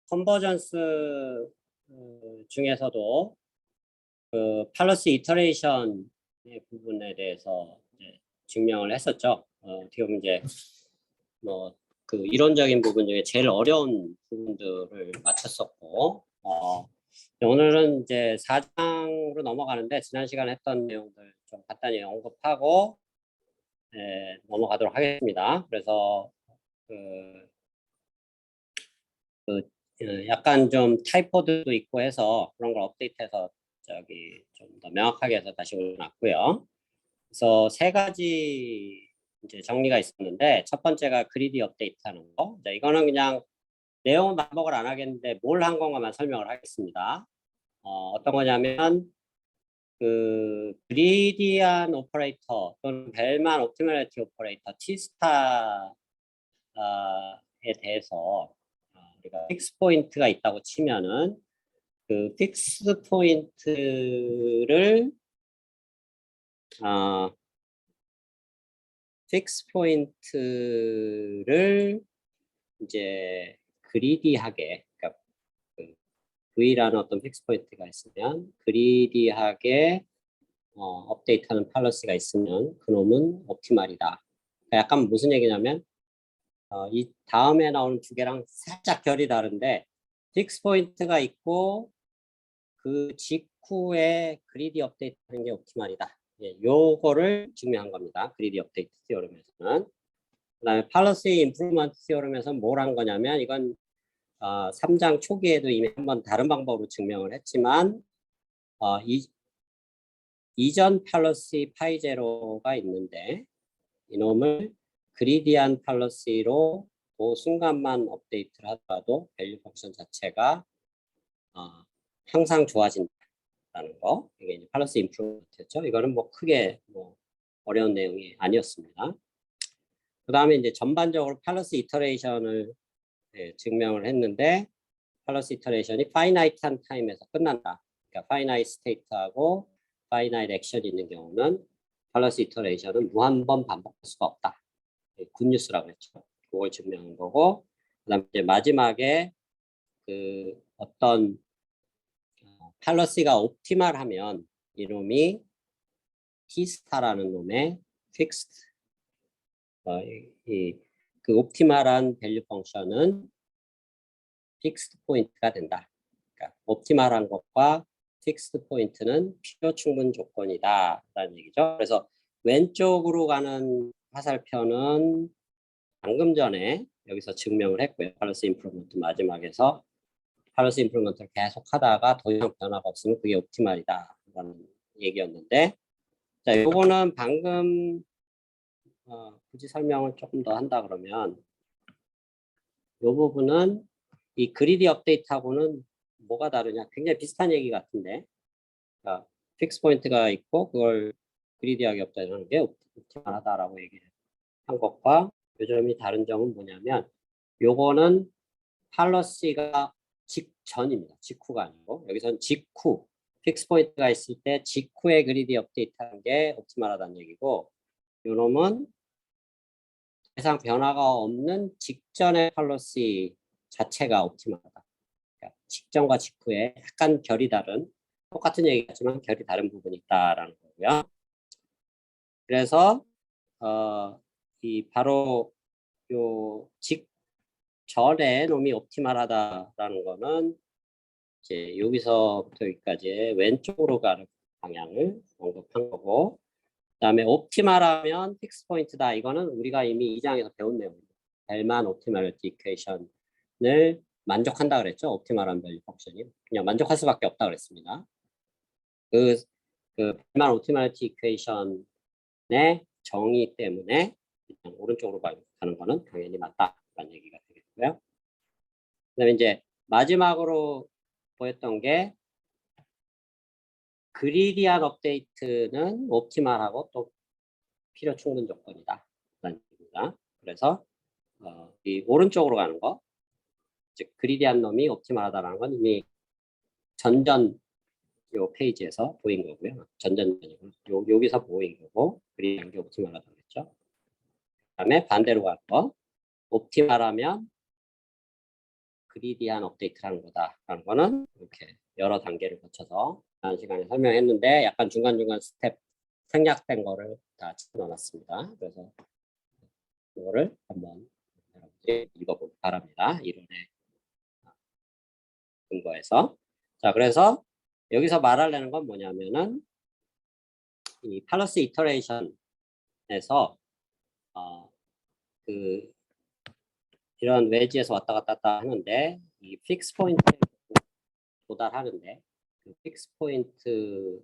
컨버전스 중에서도 그 팔러시 이터레이션의 부분에 대해서 이제 증명을 했었죠. 어떻게 보면 이제 뭐 그 이론적인 부분 중에 제일 어려운 부분들을 마쳤었고, 오늘은 이제 4장으로 넘어가는데 지난 시간에 했던 내용들 좀 간단히 언급하고 넘어가도록 하겠습니다. 그래서 약간 좀 타이포도 있고 해서 그런 걸 업데이트해서 저기 좀 더 명확하게 해서 다시 올려놨고요. 그래서 세 가지 이제 정리가 있었는데, 첫 번째가 그리디 업데이트하는 거. 이거는 그냥 내용은 반복을 안 하겠는데 뭘 한 건가만 설명을 하겠습니다. 어떤 거냐면 그 그리디안 오퍼레이터 또는 벨만 옵티멀리티 오퍼레이터 T스타에 대해서 우리가 픽스 포인트가 있다고 치면은 그 픽스 포인트를 이제 그리디하게, 그러니까 그 V라는 어떤 픽스 포인트가 있으면 그리디하게 업데이트하는 팔러시가 있으면 그놈은 옵티말이다. 그러니까 약간 무슨 얘기냐면 이 다음에 나오는 두 개랑 살짝 결이 다른데, 픽스 포인트가 있고 그 직후에 그리디 업데이트 하는 게 옵티말이다. 요거를 증명한 겁니다. 그리디 업데이트 티오름에서는. 그 다음에 팔러시 임프루먼트 티오름에서는 뭘 한 거냐면, 이건 3장 초기에도 이미 한번 다른 방법으로 증명을 했지만, 이전 팔러시 파이제로가 있는데 이놈을 그리디안 팔러시로 그 순간만 업데이트를 하더라도 밸류 펑션 자체가 항상 좋아진다는 거. 이게 이제 팔러시 임프루먼트였죠. 이거는 뭐 크게 뭐 어려운 내용이 아니었습니다. 그 다음에 이제 전반적으로 팔러시 이터레이션을 증명을 했는데, 팔러시 이터레이션이 파이나이트한 타임에서 끝난다. 그러니까 파이나이트 스테이트하고 파이나이트 액션이 있는 경우는 팔러시 이터레이션은 무한번 반복할 수가 없다. 굿뉴스라고 했죠. 그걸 증명한 거고, 그다음에 이제 마지막에 그 어떤 팔러시가 옵티말하면 이놈이 T스타라는 놈의 픽스드, 그 옵티말한 밸류 펑션은 픽스드 포인트가 된다. 그러니까 옵티말한 것과 픽스드 포인트는 필요 충분 조건이다 라는 얘기죠. 그래서 왼쪽으로 가는 화살표는 방금 전에 여기서 증명을 했고요. 팔러시 임프루먼트 마지막에서 팔러시 임프루먼트를 계속 하다가 더 이상 변화가 없으면 그게 옵티말이다 라는 얘기였는데, 자, 요거는 방금 굳이 설명을 조금 더 한다 그러면, 이 부분은 이 그리디 업데이트하고는 뭐가 다르냐, 굉장히 비슷한 얘기 같은데, 그러니까 픽스 포인트가 있고 그걸 그리디하게 업데이트하는 게 옵티멀하다라고 얘기한 것과 요 점이 다른 점은 뭐냐면, 요거는 팔러시가 직전입니다. 직후가 아니고, 여기서는 직후, 픽스 포인트가 있을 때 직후에 그리디 업데이트하는 게 옵티멀하다는 얘기고, 요놈은 대상 변화가 없는 직전의 팔러시 자체가 옵티멀하다. 그러니까 직전과 직후에 약간 결이 다른, 똑같은 얘기지만 결이 다른 부분이 있다라는 거고요. 그래서 이 바로 요 직전에 놈이 옵티멀하다라는 거는 이제 여기서부터 여기까지 왼쪽으로 가는 방향을 언급한 거고, 그다음에 옵티멀하면 픽스 포인트다. 이거는 우리가 이미 2장에서 배운 내용입니다. 벨만 옵티멀리티 이퀘이션을 만족한다 그랬죠. 옵티멀한 밸류 펑션이 그냥 만족할 수밖에 없다 그랬습니다. 그 벨만 옵티멀리티 이퀘이션의 정의 때문에 그냥 오른쪽으로 가는 거는 당연히 맞다라는 얘기가 되겠고요. 그다음에 이제 마지막으로 보였던 게 그리디안 업데이트는 옵티멀하고 또 필요 충분 조건이다 라는 얘기입니다. 그래서 이 오른쪽으로 가는 거, 즉 그리디한 놈이 옵티멀하다라는 건 이미 전전 요 페이지에서 보인 거고요. 전전전이고 여기서 보인 거고, 그리디한 게 옵티멀하다고 했죠. 그다음에 반대로 갈 거, 옵티멀하면 그리디한 업데이트라는 거다라는 거는 이렇게 여러 단계를 거쳐서 지난 시간에 설명했는데 약간 중간중간 스텝 생략된 거를 다 집어넣었습니다. 그래서 이거를 한번 여러분들이 읽어보기 바랍니다. 이론의 근거에서. 자, 그래서 여기서 말하려는 건 뭐냐면은 이 팔러스 이터레이션에서 그 이런 웨지에서 왔다 갔다 하는데 이 픽스 포인트에 도달하는데 그 픽스 포인트를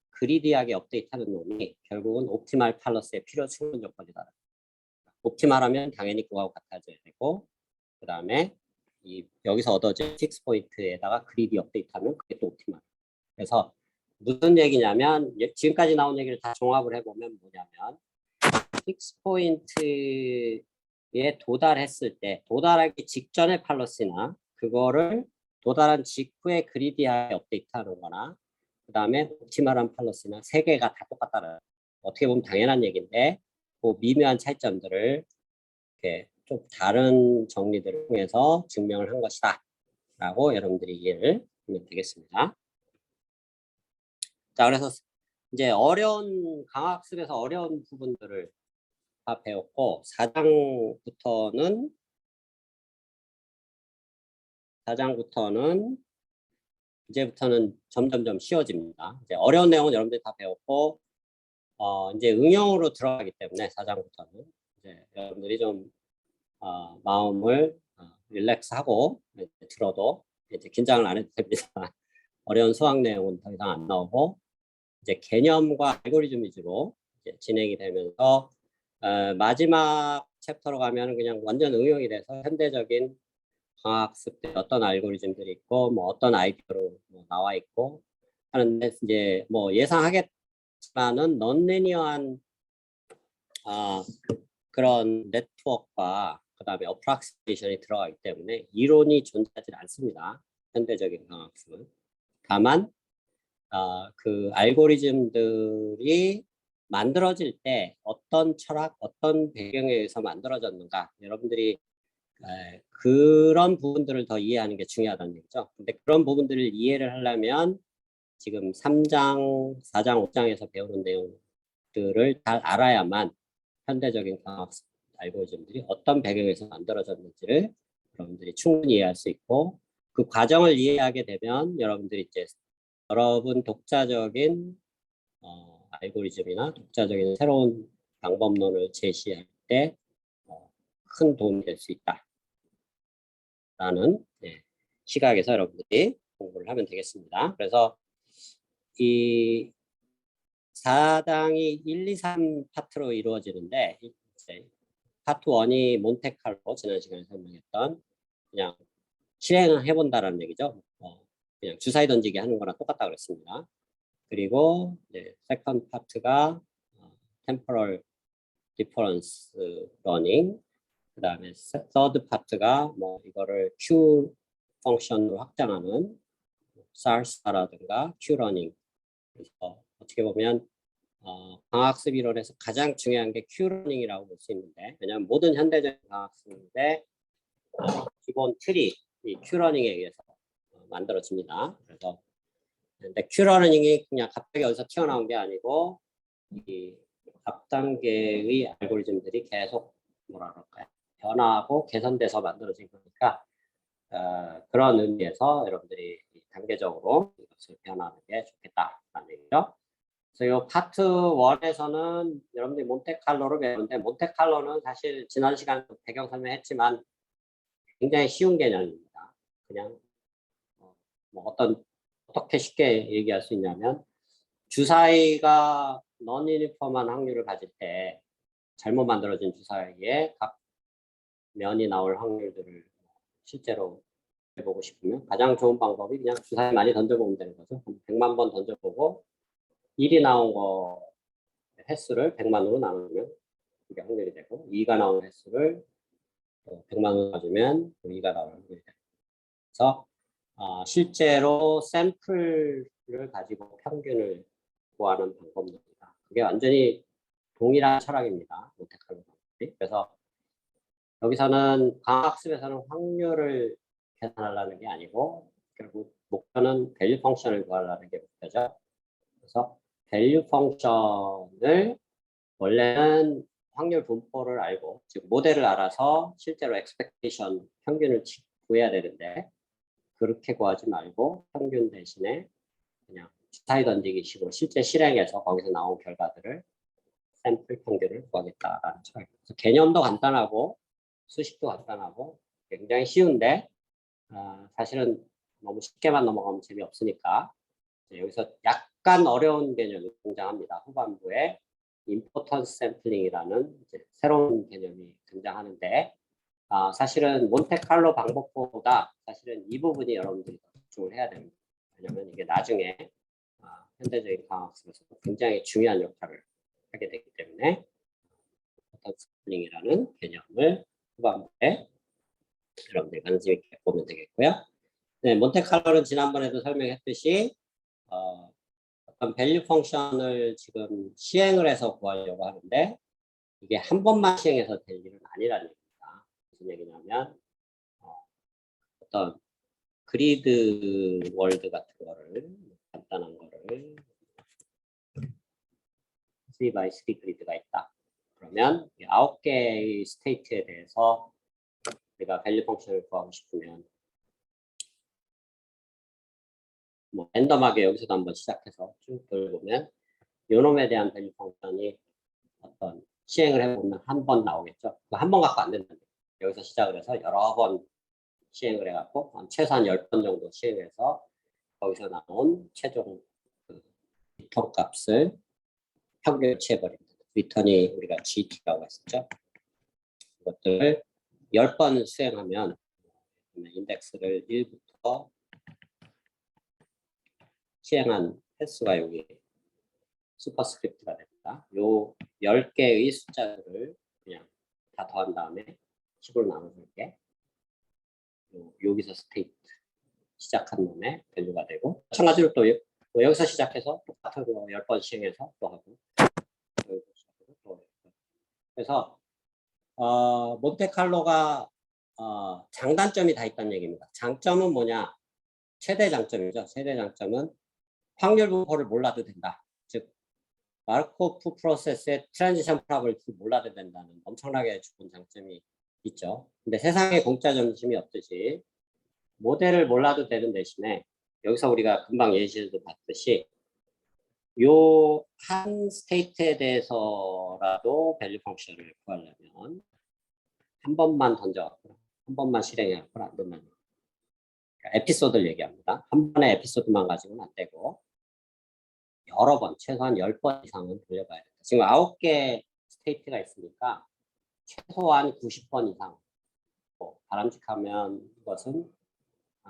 그리디하게 업데이트하는 놈이 결국은 옵티말 팔러스의 필요 충분 조건이다. 옵티말하면 당연히 그거하고 같아져야 되고 그 다음에 이 여기서 얻어진 픽스 포인트에다가 그리디 업데이트하면 그게 또 옵티말. 그래서 무슨 얘기냐면 지금까지 나온 얘기를 다 종합을 해보면 뭐냐면 픽스 포인트에 도달했을 때 도달하기 직전의 팔러스나 그거를 도달한 직후에 그리디하게 업데이트하는 거나 그 다음에 옵티멀한 팔러스나 세 개가 다 똑같다는 어떻게 보면 당연한 얘기인데 그 미묘한 차이점들을 이렇게 좀 다른 정리들을 통해서 증명을 한 것이다 라고 여러분들이 이해를 하면 되겠습니다. 자, 그래서 이제 어려운 강학습에서 어려운 부분들을 다 배웠고 4장부터는 이제부터는 점점점 쉬워집니다. 이제 어려운 내용은 여러분들이 다 배웠고 이제 응용으로 들어가기 때문에 4장부터는 이제 여러분들이 좀 마음을 릴렉스하고 들어도 이제 긴장을 안 해도 됩니다. 어려운 수학 내용은 더 이상 안 나오고 이제 개념과 알고리즘 위주로 이제 진행이 되면서 마지막 챕터로 가면 그냥 완전 응용이 돼서 현대적인 과학습 때 어떤 알고리즘들이 있고 뭐 어떤 아이디어로 뭐 나와 있고 하는데 이제 뭐 예상하겠지만은 넌리니어한 그런 네트워크와 그다음에 어프락시메이션이 들어가기 때문에 이론이 존재하지 않습니다. 현대적인 과학습은. 다만 그 알고리즘들이 만들어질 때 어떤 철학, 어떤 배경에 의해서 만들어졌는가 여러분들이 그런 부분들을 더 이해하는 게 중요하다는 얘기죠. 근데 그런 부분들을 이해를 하려면 지금 3장, 4장, 5장에서 배우는 내용들을 잘 알아야만 현대적인 과학 알고리즘들이 어떤 배경에서 만들어졌는지를 여러분들이 충분히 이해할 수 있고 그 과정을 이해하게 되면 여러분들이 이제 여러분 독자적인 알고리즘이나 독자적인 새로운 방법론을 제시할 때 큰 도움이 될 수 있다. 라는 시각에서 여러분들이 공부를 하면 되겠습니다. 그래서 이 4장이 1, 2, 3 파트로 이루어지는데 파트 1이 몬테칼로 지난 시간에 설명했던 그냥 실행을 해본다라는 얘기죠. 그냥 주사위 던지기 하는 거랑 똑같다고 그랬습니다. 그리고 세컨드 파트가 temporal difference learning 그 다음에 서드 파트가 뭐 이거를 Q 펑션으로 확장하는 SARS라든가 Q러닝 그래서 어떻게 보면 광학습 이론에서 가장 중요한 게 Q러닝이라고 볼 수 있는데 왜냐하면 모든 현대적인 광학습의 기본 틀이 이 Q러닝에 의해서 만들어집니다. 그래서 근데 Q러닝이 그냥 갑자기 어디서 튀어나온 게 아니고 이 앞 단계의 알고리즘들이 계속 뭐라 그럴까요? 변화하고 개선돼서 만들어진 거니까 그런 의미에서 여러분들이 단계적으로 이것을 변화하는 게 좋겠다라는 얘기죠. 그래서 이 파트 1에서는 여러분들이 몬테칼로를 배우는데 몬테칼로는 사실 지난 시간에 배경 설명했지만 굉장히 쉬운 개념입니다. 그냥 뭐 어떻게 쉽게 얘기할 수 있냐면 주사위가 non-uniform한 확률을 가질 때 잘못 만들어진 주사위에 각 면이 나올 확률들을 실제로 해보고 싶으면 가장 좋은 방법이 그냥 주사위 많이 던져보면 되는 거죠. 100만 번 던져보고 1이 나온 거 횟수를 100만으로 나누면 그게 확률이 되고 2가 나온 횟수를 100만으로 가주면 2가 나올 확률이 됩니다. 그래서 실제로 샘플을 가지고 평균을 구하는 방법입니다. 그게 완전히 동일한 철학입니다. 몬테칼로 방법이. 그래서 여기서는 과학학습에서는 확률을 계산하려는 게 아니고 결국 목표는 밸류 펑션을 구하려는 게 목표죠. 그래서 밸류 펑션을 원래는 확률 분포를 알고 즉 모델을 알아서 실제로 expectation 평균을 구해야 되는데 그렇게 구하지 말고 평균 대신에 그냥 주사위 던지기 식으로 실제 실행해서 거기서 나온 결과들을 샘플 평균을 구하겠다라는 차이. 그래서 개념도 간단하고 수식도 간단하고 굉장히 쉬운데 사실은 너무 쉽게만 넘어가면 재미없으니까 여기서 약간 어려운 개념이 등장합니다. 후반부에 임포턴스 샘플링이라는 새로운 개념이 등장하는데 사실은 몬테칼로 방법보다 사실은 이 부분이 여러분들이 더 집중을 해야 됩니다. 왜냐하면 이게 나중에 현대적인 과학학습에서 굉장히 중요한 역할을 하게 되기 때문에 임포턴스 샘플링이라는 개념을 후반부에 여러분들이 관심 있게 보면 되겠고요. 네, 몬테칼로는 지난번에도 설명했듯이 어떤 밸류 펑션을 지금 시행을 해서 구하려고 하는데 이게 한 번만 시행해서 될 일은 아니라는 얘기입니다. 무슨 얘기냐면 어떤 그리드 월드 같은 거를 간단한 거를 3x3 그리드가 있다. 그러면 9개의 스테이트에 대해서 우리가 밸류 펑션을 구하고 싶으면 뭐 랜덤하게 여기서도 한번 시작해서 쭉 돌보면 요놈에 대한 밸류 펑션이 어떤 시행을 해보면 한 번 나오겠죠. 한 번 갖고 안 된다는 거예요. 여기서 시작을 해서 여러 번 시행을 해갖고 최소한 10번 정도 시행해서 거기서 나온 최종 그 리턴 값을 평균치해버립니다. 리턴이 우리가 GT라고 했었죠. 이것들을 10번 수행하면 인덱스를 1부터 시행한 횟수가 여기 슈퍼스크립트가 됩니다. 요 10개의 숫자들을 그냥 다 더한 다음에 10으로 나눠줄게. 여기서 스테이트 시작한 놈의 밸류가 되고 마찬가지로 또 여기서 시작해서 똑같은 거 10번 시행해서 또 하고 그래서 몬테칼로가 장단점이 다 있다는 얘기입니다. 장점은 뭐냐? 최대 장점이죠. 최대 장점은 확률 분포를 몰라도 된다. 즉 마르코프 프로세스의 트랜지션 프로버빌티 몰라도 된다는 엄청나게 좋은 장점이 있죠. 근데 세상에 공짜 점심이 없듯이 모델을 몰라도 되는 대신에 여기서 우리가 금방 예시에도 봤듯이 요 한 스테이트에 대해서라도 밸류 펑션을 구하려면 한 번만 던져갖고 한 번만 실행해갖고는 안 된다는 거예요. 그러니까 에피소드를 얘기합니다. 한 번의 에피소드만 가지고는 안 되고 여러 번, 최소한 10번 이상은 돌려봐야 된다. 지금 9개 스테이트가 있으니까 최소한 90번 이상 바람직하면 이것은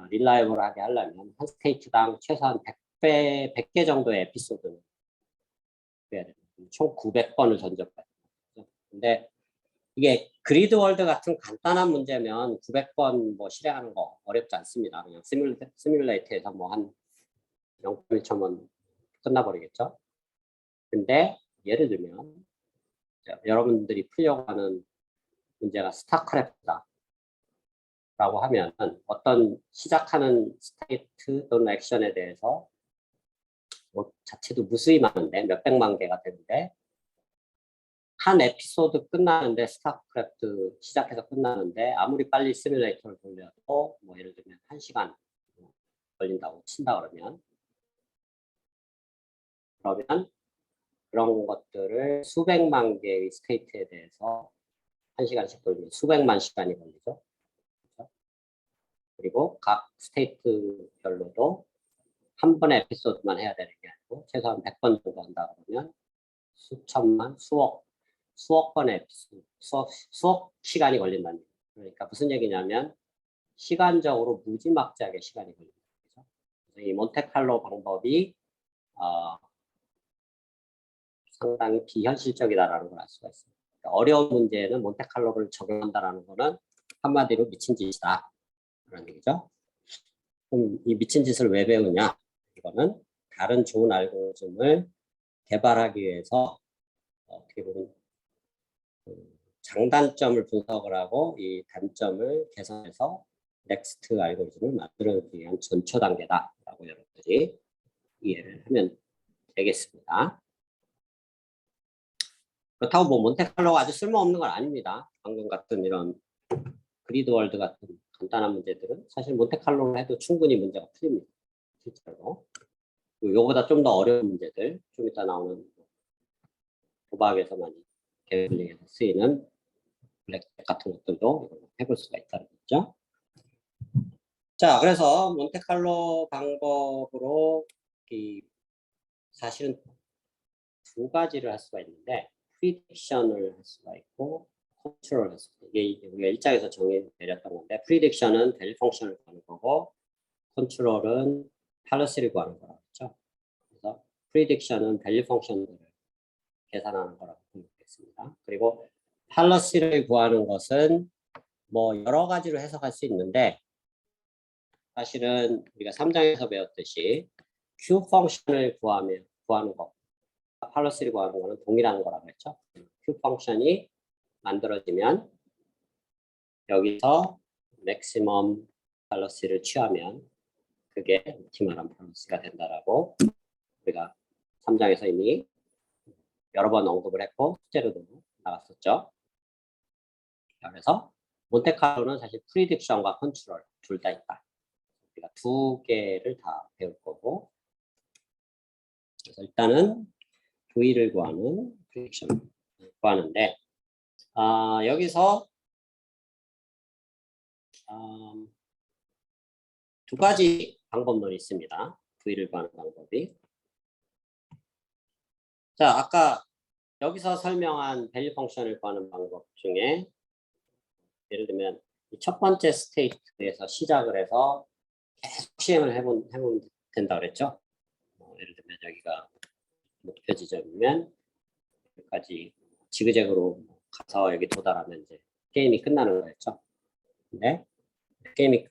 릴라이블하게 하려면 한 스테이트당 최소한 100개 정도의 에피소드는 해야 됩니다. 총 900번을 던져봐야 됩니다. 근데 이게 그리드 월드 같은 간단한 문제면 900번 뭐 실행하는 거 어렵지 않습니다. 그냥 시뮬레이터에서 뭐 한 0.1초면 끝나버리겠죠. 근데 예를 들면 여러분들이 풀려고 하는 문제가 스타크래프트다 라고 하면 어떤 시작하는 스테이트 또는 액션에 대해서 뭐 자체도 무수히 많은데 몇백만 개가 되는데 한 에피소드 끝나는데 스타크래프트 시작해서 끝나는데 아무리 빨리 시뮬레이터를 돌려도 뭐 예를 들면 1시간 걸린다고 친다 그러면 그런 것들을 수백만 개의 스테이트에 대해서 1시간씩 돌리면 수백만 시간이 걸리죠. 그렇죠? 그리고 각 스테이트별로도 한 번의 에피소드만 해야 되는 게 아니고 최소한 100번 정도 한다 그러면 수천만, 수억 번의 에피소드, 수억 시간이 걸린다는 얘기예요. 그러니까 무슨 얘기냐면 시간적으로 무지막지하게 시간이 걸린다. 그렇죠? 그래서 이 몬테칼로 방법이 상당히 비현실적이다라는 걸 알 수가 있습니다. 그러니까 어려운 문제에는 몬테칼로를 적용한다라는 거는 한마디로 미친 짓이다. 그런 얘기죠. 그럼 이 미친 짓을 왜 배우냐? 이거는 다른 좋은 알고리즘을 개발하기 위해서 어떻게 보면 장단점을 분석을 하고 이 단점을 개선해서 넥스트 알고리즘을 만들기 위한 전초 단계다라고 여러분들이 이해를 하면 되겠습니다. 그렇다고 뭐 몬테칼로가 아주 쓸모없는 건 아닙니다. 방금 같은 이런 그리드월드 같은 간단한 문제들은 사실 몬테칼로를 해도 충분히 문제가 풀립니다. 실제로. 요거보다 좀 더 어려운 문제들, 좀 이따 나오는 도박에서 많이 개별링에서 쓰이는 블랙잭 같은 것들도 해볼 수가 있다는 거죠. 자, 그래서 몬테칼로 방법으로 사실은 두 가지를 할 수가 있는데 프리딕션을 할 수가 있고 컨트롤을 할 수가 있고 이게 우리가 일장에서 정의 내렸던 건데 프리딕션은 밸류 펑션을 구하는 거고 컨트롤은 팔러시를 구하는 거라고 했죠. 그래서 프리딕션은 밸류 펑션들을 계산하는 거라고 보겠습니다. 그리고 팔러시를 구하는 것은 뭐 여러 가지로 해석할 수 있는데 사실은 우리가 3장에서 배웠듯이 Q 펑션을 구하는 거, 팔러시를 구하는 거는 동일한 거라고 했죠. Q 펑션이 만들어지면 여기서 맥시멈 팔러시를 취하면 그게 옵티멀한 팔러시가 된다라고 우리가 3장에서 이미 여러 번 언급을 했고 숙제로도 나왔었죠. 그래서 몬테칼로는 사실 프리딕션과 컨트롤 둘 다 있다. 우리가 두 개를 다 배울 거고 그래서 일단은 V를 구하는 프리딕션을 구하는데 여기서 두 가지 방법론이 있습니다. V를 구하는 방법이. 자, 아까 여기서 설명한 밸류 펑션을 구하는 방법 중에 예를 들면 첫 번째 스테이트에서 시작을 해서 계속 시행을 해보면 된다 그랬죠. 예를 들면 여기가 목표 지점이면 여기까지 지그재그로 가서 여기 도달하면 이제 게임이 끝나는 거였죠. 근데 게임이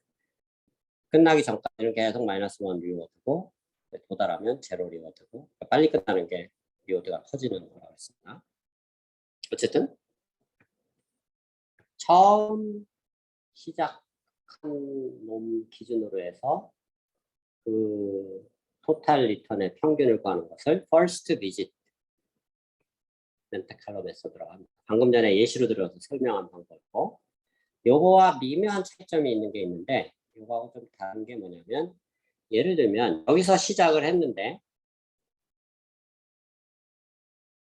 끝나기 전까지는 계속 -1 리워드고 도달하면 0 리워드고 빨리 끝나는 게 리워드가 커지는 거라고 했습니다. 어쨌든 처음 시작한 놈 기준으로 해서 그 토탈 리턴의 평균을 구하는 것을 first visit 몬테칼로 메소드라고 합니다. 방금 전에 예시로 들어서 설명한 방법이고 요거와 미묘한 차이점이 있는 게 있는데 요거하고 좀 다른 게 뭐냐면 예를 들면 여기서 시작을 했는데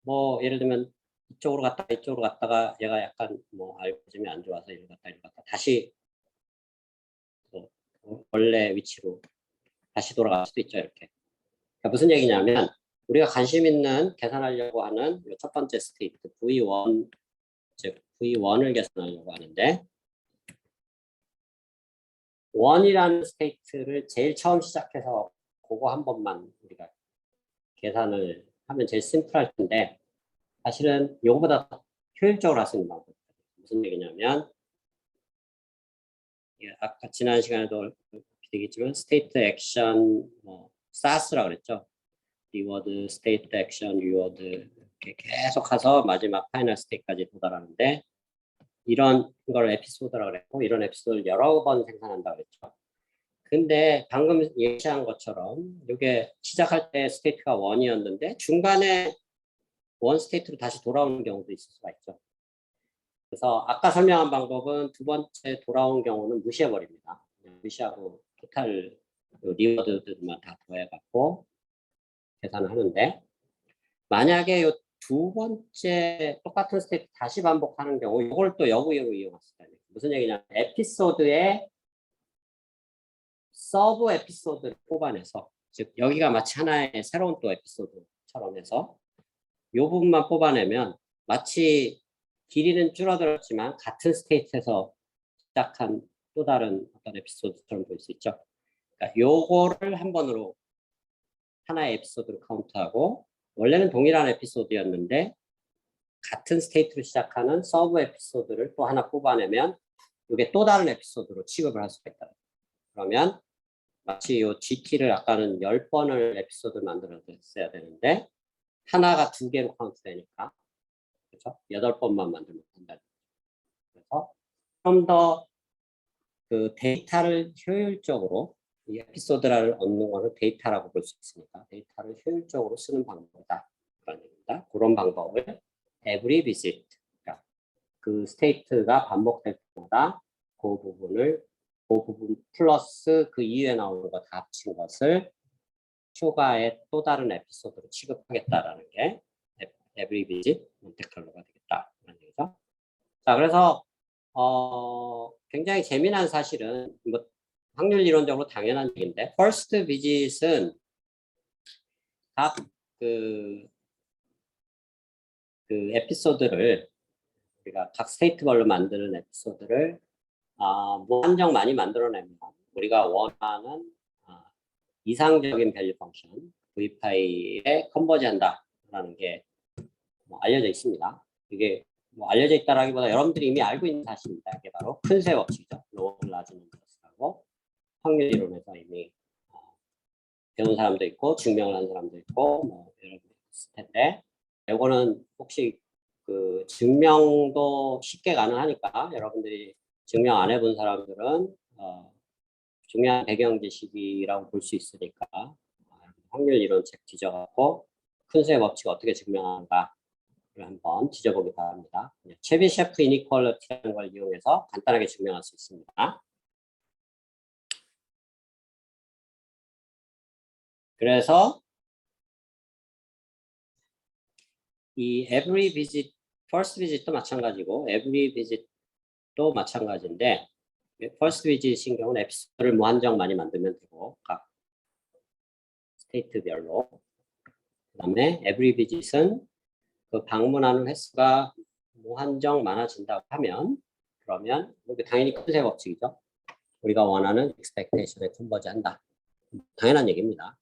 뭐 예를 들면 이쪽으로 갔다가 얘가 약간 뭐 알고리즘이 안 좋아서 이리 갔다 다시 원래 위치로 다시 돌아갈 수도 있죠. 이렇게. 그러니까 무슨 얘기냐면 우리가 관심 있는 계산하려고 하는 첫 번째 스테이트 V1 즉 V1을 계산하려고 하는데 1이라는 스테이트를 제일 처음 시작해서 그거 한 번만 우리가 계산을 하면 제일 심플할 텐데 사실은 이거보다 효율적으로 할 수 있는 방법. 무슨 얘기냐면 아까 지난 시간에도 되겠지만 스테이트 액션 뭐 SAS라고 그랬죠. 리워드, 스테이트 액션, 리워드 이렇게 계속 가서 마지막 파이널 스테이트까지 도달하는데 이런 걸 에피소드라고 그랬고 이런 에피소드를 여러 번 생산한다고 그랬죠. 근데 방금 예시한 것처럼 이게 시작할 때 스테이트가 1이었는데 중간에 원 스테이트로 다시 돌아오는 경우도 있을 수가 있죠. 그래서 아까 설명한 방법은 두 번째 돌아온 경우는 무시해버립니다. 무시하고 토탈 리워드들만 다 더해갖고 계산을 하는데 만약에 이 두 번째 똑같은 스테이트 다시 반복하는 경우 이걸 또 역으로 이용할 수 있다. 무슨 얘기냐면 에피소드에 서브 에피소드를 뽑아내서 즉 여기가 마치 하나의 새로운 또 에피소드처럼 해서 이 부분만 뽑아내면 마치 길이는 줄어들었지만 같은 스테이트에서 시작한 또 다른 어떤 에피소드처럼 보일 수 있죠. 그러니까 요거를 한 번으로 하나의 에피소드로 카운트하고 원래는 동일한 에피소드였는데 같은 스테이트로 시작하는 서브 에피소드를 또 하나 뽑아내면 이게 또 다른 에피소드로 취급을 할 수가 있다. 그러면 마치 이 GT를 아까는 10번을 에피소드를 만들었어야 되는데 하나가 2개로 카운트 되니까 그렇죠? 8번만 만들면 된다. 그래서 좀 더 그 데이터를 효율적으로 이 에피소드를 얻는 거는 데이터라고 볼 수 있으니까 데이터를 효율적으로 쓰는 방법이다. 그런 얘기입니다. 그런 방법을 every visit, 그러니까 그 스테이트가 반복될 때마다 그 부분 플러스 그 이후에 나오는 거 다 합친 것을 추가의 또 다른 에피소드로 취급하겠다라는 게 every visit 몬테칼로가 되겠다라는 얘기죠. 자, 그래서 굉장히 재미난 사실은 뭐 확률 이론적으로 당연한 얘기인데 first visit은 각그 에피소드를 우리가 각 스테이트별로 만드는 에피소드를 무한정 많이 만들어내면 우리가 원하는 이상적인 밸류 펑션 VPy에 컨버지한다라는 게 뭐 알려져 있습니다. 이게 뭐 알려져 있다라기보다 여러분들이 이미 알고 있는 사실입니다. 이게 바로 큰세 법칙이죠. 로우 라지 넘버스라고 확률 이론에서 이미 배운 사람도 있고 증명을 한 사람도 있고 뭐 여러 분 있을 텐데 이거는 혹시 그 증명도 쉽게 가능하니까 여러분들이 증명 안 해본 사람들은 중요한 배경 지식이라고 볼 수 있으니까 확률 이론 책 뒤져갖고 큰수의 법칙 어떻게 증명하는가를 한번 뒤져보기 바랍니다. 체비셰프 이니퀄리티라는 걸 이용해서 간단하게 증명할 수 있습니다. 그래서 이 every visit, first visit도 마찬가지고 every visit도 마찬가지인데 first visit인 경우는 에피소드를 무한정 많이 만들면 되고 각 스테이트별로 그 다음에 every visit은 그 방문하는 횟수가 무한정 많아진다고 하면 그러면 여기 당연히 큰세 법칙이죠. 우리가 원하는 expectation에 컨버지 한다. 당연한 얘기입니다.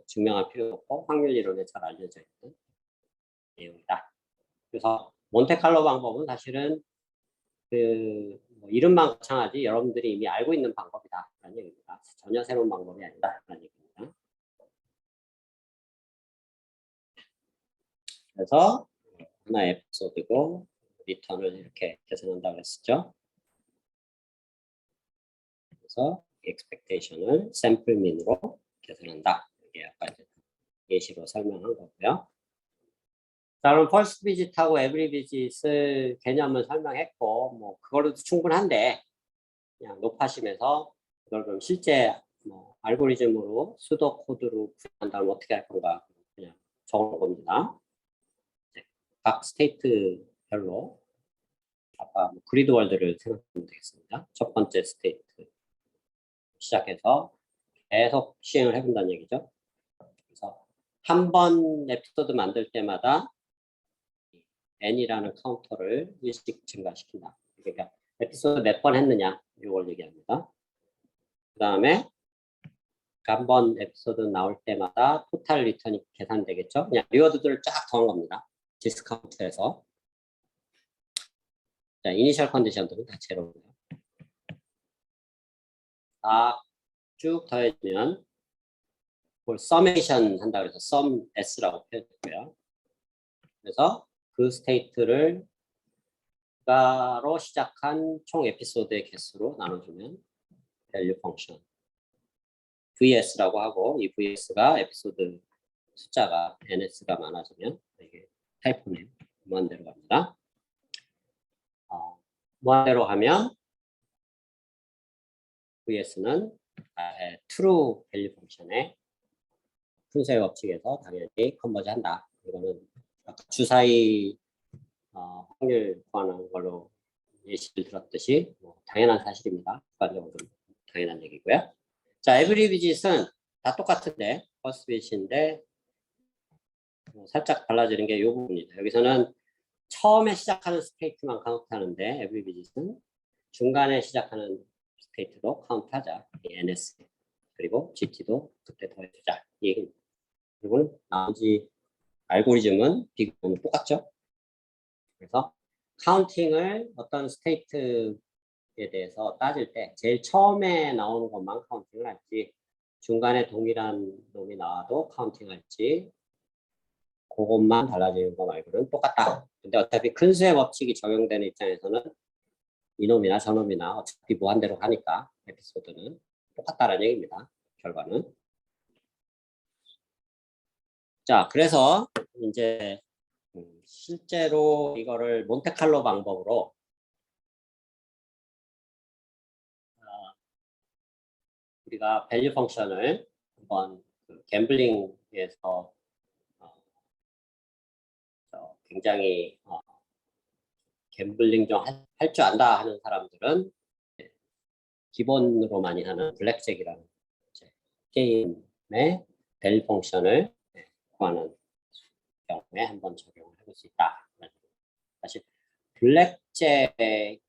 증명할 필요 없고 확률 이론에 잘 알려져 있는 내용이다. 그래서 몬테칼로 방법은 사실은 뭐 이름만 거창하지 여러분들이 이미 알고 있는 방법이다 라는 얘기입니다. 전혀 새로운 방법이 아니다 라는 얘기입니다. 그래서 하나의 에피소드고 리턴을 이렇게 계산한다고 했었죠. 그래서 expectation을 sample mean으로 계산한다. 이게 아까 이제 예시로 설명한 거고요. 자, 그럼 first visit하고 every visit을 개념을 설명했고 뭐 그걸로도 충분한데 그냥 높아심에서 그걸 그럼 실제 뭐 알고리즘으로 수도 코드로 구현한다면 어떻게 할 건가 그냥 적어놓은 겁니다. 각 스테이트별로 아까 그리드 월드를 생각하면 되겠습니다. 첫 번째 스테이트 시작해서 계속 시행을 해본다는 얘기죠. 그래서 한 번 에피소드 만들 때마다 n이라는 카운터를 1씩 증가시킨다. 그러니까 에피소드 몇 번 했느냐 이걸 얘기합니다. 그 다음에 한 번 에피소드 나올 때마다 토탈 리턴이 계산되겠죠. 그냥 리워드들을 쫙 더한 겁니다. 디스카운트에서. 자, 이니셜 컨디션들은 다 제로고요. 쭉 더해주면 그걸 서메이션 한다고 해서 sum s라고 표현했고요. 그래서 그 스테이트를 로 시작한 총 에피소드의 개수로 나눠주면 밸류 펑션 VS라고 하고 이 VS가 에피소드 숫자가 NS가 많아지면 이게 타이프네임 무한대로 갑니다. 무한대로 하면 VS는 true 밸류 펑션의 분쇄 법칙에서 당연히 컨버지 한다. 이거는 주사위 확률 구하는 걸로 예시를 들었듯이 뭐 당연한 사실입니다. 객관적으로 당연한 얘기고요. 자, every visit은 다 똑같은데 first visit인데 살짝 달라지는 게 이 부분이죠. 여기서는 처음에 시작하는 스테이트만 카운트하는데 every visit은 중간에 시작하는 스테이트도 카운트하자. NS 그리고 GT도 그때 더해주자. 이 얘기입니다. 그리고 나머지 알고리즘은 비교는 똑같죠. 그래서 카운팅을 어떤 스테이트에 대해서 따질 때 제일 처음에 나오는 것만 카운팅을 할지 중간에 동일한 놈이 나와도 카운팅 할지 그것만 달라지는 거 말고는 똑같다. 근데 어차피 큰 수의 법칙이 적용되는 입장에서는 이놈이나 저놈이나 어차피 무한대로 가니까 에피소드는 똑같다는 얘기입니다. 결과는. 자, 그래서 이제 실제로 이거를 몬테칼로 방법으로 우리가 밸류 펑션을 한번 그 갬블링에서 굉장히 갬블링 좀 할 줄 안다 하는 사람들은 기본으로 많이 하는 블랙잭이라는 게임의 밸류 펑션을 구하는 경우에 한번 적용을 해볼 수 있다. 사실 블랙잭이라는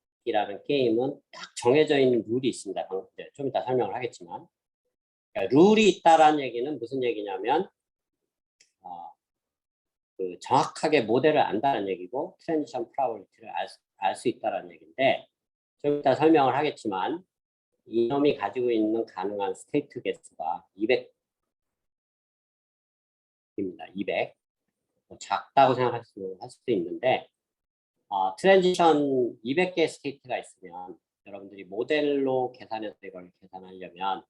게임은 딱 정해져 있는 룰이 있습니다. 좀 이따 설명을 하겠지만, 그러니까 룰이 있다라는 얘기는 무슨 얘기냐면 그 정확하게 모델을 안다는 얘기고 트랜지션 프로버비티를 알 수 있다는 얘기인데, 좀 이따 설명을 하겠지만 이놈이 가지고 있는 가능한 스테이트 개수가 200입니다. 200. 작다고 생각할 수도 있는데 트랜지션 200개의 스테이트가 있으면 여러분들이 모델로 계산해서 이걸 계산하려면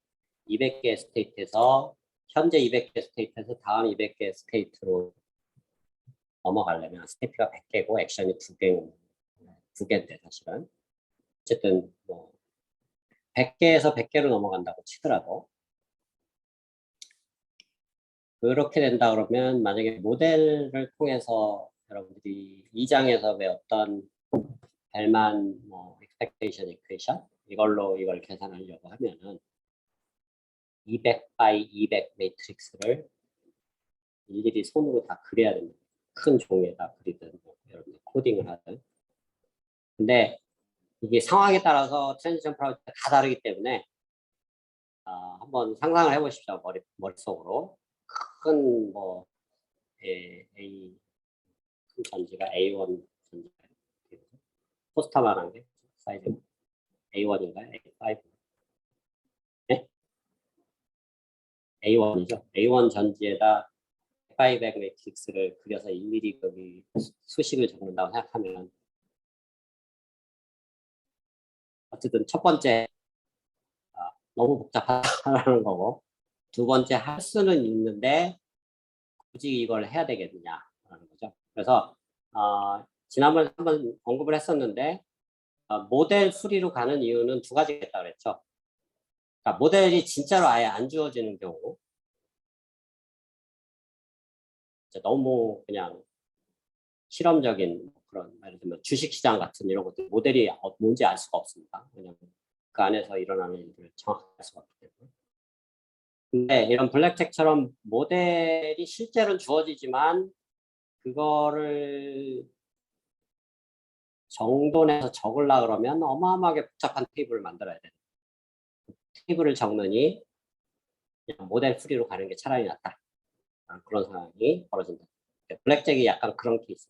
200개의 스테이트에서 현재 200개 스테이트에서 다음 200개 스테이트로 넘어가려면 스테이트가 100개고 액션이 2개인데 사실은 어쨌든 뭐 100개에서 100개로 넘어간다고 치더라도 그렇게 된다 그러면 만약에 모델을 통해서 여러분들이 2장에서 외웠던 벨만 expectation equation 이걸로 이걸 계산하려고 하면은 200 by 200 매트릭스를 일일이 손으로 다 그려야 됩니다. 큰 종이에다 그리든 여러분들 코딩을 하든. 근데 이게 상황에 따라서 트랜지션 프로젝트가 다 다르기 때문에 한번 상상을 해보십시오. 머릿속으로 큰 뭐 A 큰 전지가 A1 전지가 포스터만한 게 사이즈 A1인가요? A5? 네? A1이죠. A1 전지에다 500 매트릭스를 그려서 일일이 거기 수식을 적는다고 생각하면 어쨌든 첫 번째 너무 복잡하다는 거고 두 번째 할 수는 있는데 굳이 이걸 해야 되겠느냐라는 거죠. 그래서 지난번에 한번 언급을 했었는데 모델 수리로 가는 이유는 두 가지가 있다고 그랬죠. 그러니까 모델이 진짜로 아예 안 주어지는 경우 너무 그냥 실험적인 그런 예를 들면 주식시장 같은 이런 것들 모델이 뭔지 알 수가 없습니다. 왜냐하면 그 안에서 일어나는 일들을 정확하게 알 수가 없기 때문에. 근데 이런 블랙잭처럼 모델이 실제로는 주어지지만 그거를 정돈해서 적으려 그러면 어마어마하게 복잡한 테이블을 만들어야 돼요. 테이블을 적느니 그냥 모델 프리로 가는 게 차라리 낫다. 그런 상황이 벌어진다. 블랙잭이 약간 그런 케이스.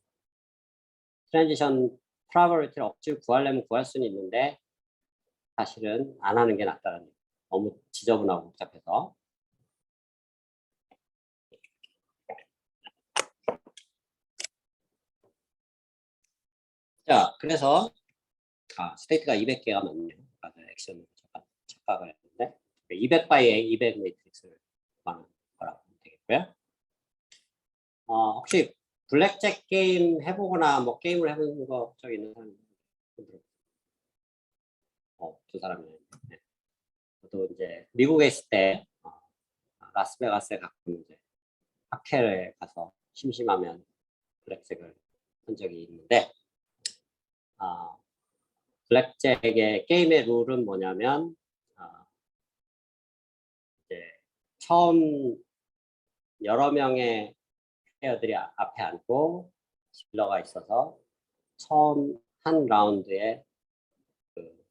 트랜지션 프로버비티를 억지로 구하려면 구할 수는 있는데 사실은 안 하는 게 낫다는 얘기. 너무 지저분하고 복잡해서. 자, 그래서 스테이트가 200개가 맞네요. 액션을 착각을 했는데 200 바이에 200 매트릭스를 구하는 거라고 보면 되겠고요. 혹시 블랙잭 게임 해보거나 뭐 게임을 해본 거 저기 있는 사람 두 사람이네. 네. 저도 이제 미국에 있을 때 라스베가스에 가끔 이제 학회를 가서 심심하면 블랙잭을 한 적이 있는데 블랙잭의 게임의 룰은 뭐냐면 이제 처음 여러 명의 플레이어들이 앞에 앉고 딜러가 있어서 처음 한 라운드에 그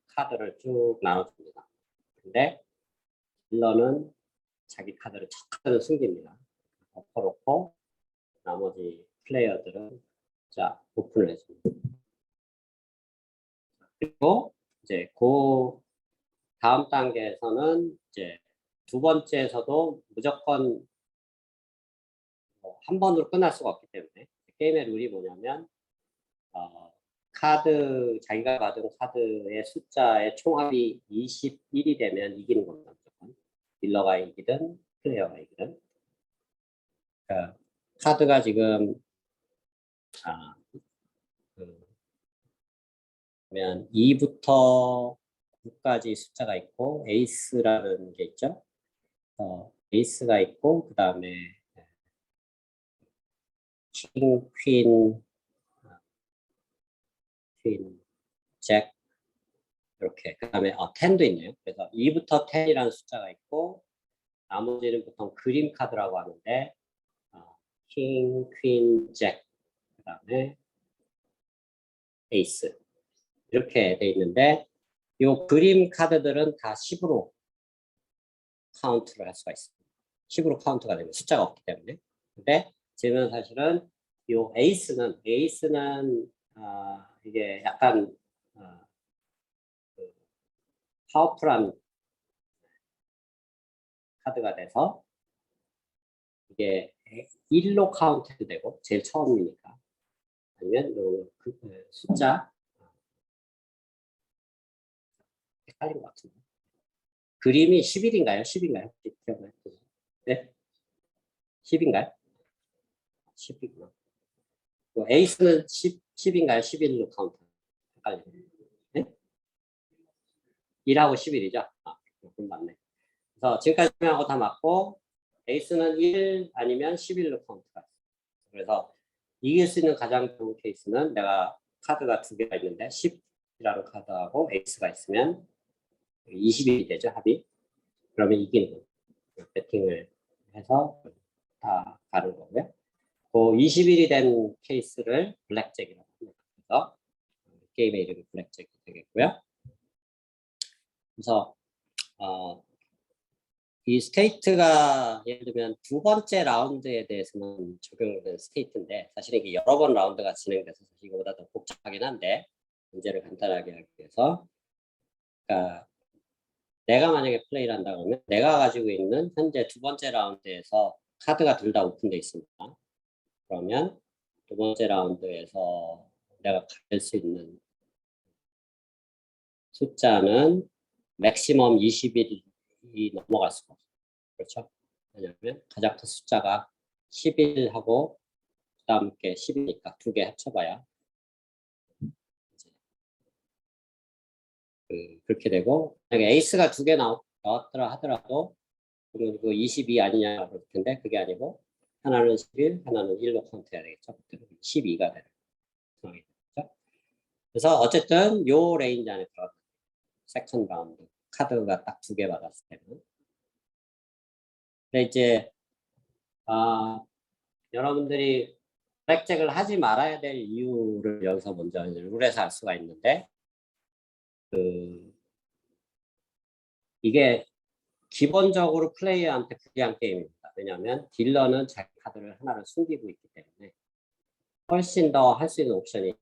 카드를 쭉 나눠줍니다. 근데 딜러는 자기 카드를 첫 카드를 숨깁니다. 엎어놓고 나머지 플레이어들은 자 오픈을 해줍니다. 그리고 이제 그 다음 단계에서는 이제 두 번째에서도 무조건 한 번으로 끝날 수가 없기 때문에 게임의 룰이 뭐냐면 자기가 받은 카드의 숫자의 총합이 21이 되면 이기는 겁니다. 딜러가 이기든 플레이어가 이기든. 그러니까 카드가 지금 그러면 2부터 9까지 숫자가 있고 에이스라는 게 있죠. 에이스가 있고 그 다음에 킹, 퀸, 잭 이렇게 그 다음에 10도 있네요. 그래서 2부터 10이라는 숫자가 있고 나머지는 보통 그림 카드라고 하는데 킹, 퀸, 잭 그 다음에 에이스 이렇게 돼 있는데 이 그림 카드들은 다 10으로 카운트를 할 수가 있습니다. 10으로 카운트가 되면 숫자가 없기 때문에. 근데 지금 사실은 이 에이스는 이게 약간 그 파워풀한 카드가 돼서 이게 1로 카운트도 되고 제일 처음이니까 아니면 숫자 헷갈린 것 같은데 그림이 11인가요? 10인가요? 기억나요? 네? 10인가요? 10이구나. 에이스는 10인가요? 11로 카운트. 헷갈리네. 네? 1하고 11이죠? 그럼 맞네. 그래서 지금까지 설명하고 다 맞고 에이스는 1 아니면 11로 카운트가 있어요. 그래서 이길 수 있는 가장 좋은 케이스는 내가 카드가 두 개가 있는데 10이라는 카드하고 에이스가 있으면 20이 되죠, 합이. 그러면 이기는 거예요. 배팅을 해서 다 가는 거고요. 그 20일이 된 케이스를 블랙잭이라고 합니다. 그래서 게임의 이름이 블랙잭이 되겠고요. 그래서 이 스테이트가 예를 들면 두 번째 라운드에 대해서는 적용된 스테이트인데 사실은 이게 여러 번 라운드가 진행돼서 이거보다 더 복잡하긴 한데 문제를 간단하게 하기 위해서 그러니까 내가 만약에 플레이를 한다 그러면 내가 가지고 있는 현재 두 번째 라운드에서 카드가 둘 다 오픈되어 있습니다. 그러면 두 번째 라운드에서 내가 받을 수 있는 숫자는 맥시멈 20일이 넘어갈 수가 없어요. 그렇죠? 왜냐하면 가장 큰 숫자가 11하고 그 다음 게 10이니까 두 개 합쳐봐야 그렇게 되고 만약에 에이스가 두 개 나왔더라 하더라도 그러면 그 22 아니냐고 그럴 텐데 그게 아니고 하나는 11, 하나는 1로 카운트해야 되겠죠. 12가 되는 상황이 되겠죠. 그래서 어쨌든 요 레인지 안에 들어가 세컨 라운드 카드가 딱 두 개 받았을 때는 근데 이제 여러분들이 블랙잭을 하지 말아야 될 이유를 여기서 먼저 룰에서 알 수가 있는데 이게 기본적으로 플레이어한테 불리한 게임입니다. 왜냐하면 딜러는 자기 카드를 하나를 숨기고 있기 때문에 훨씬 더 할 수 있는 옵션이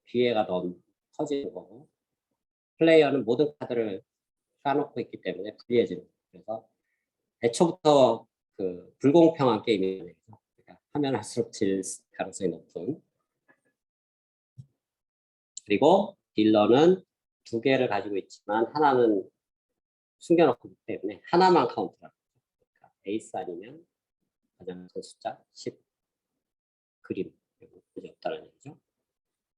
기회가 더 커지는 거고 플레이어는 모든 카드를 까놓고 있기 때문에 불리해지는 거예요. 그래서 애초부터 그 불공평한 게임이에요. 그러니까 하면 할수록 질 가능성이 높은. 그리고 딜러는 두 개를 가지고 있지만 하나는 숨겨놓고 있기 때문에 하나만 카운트합니다. 그러니까 에이스 아니면 가장 큰 숫자 10 그림 그게 없다는 얘기죠.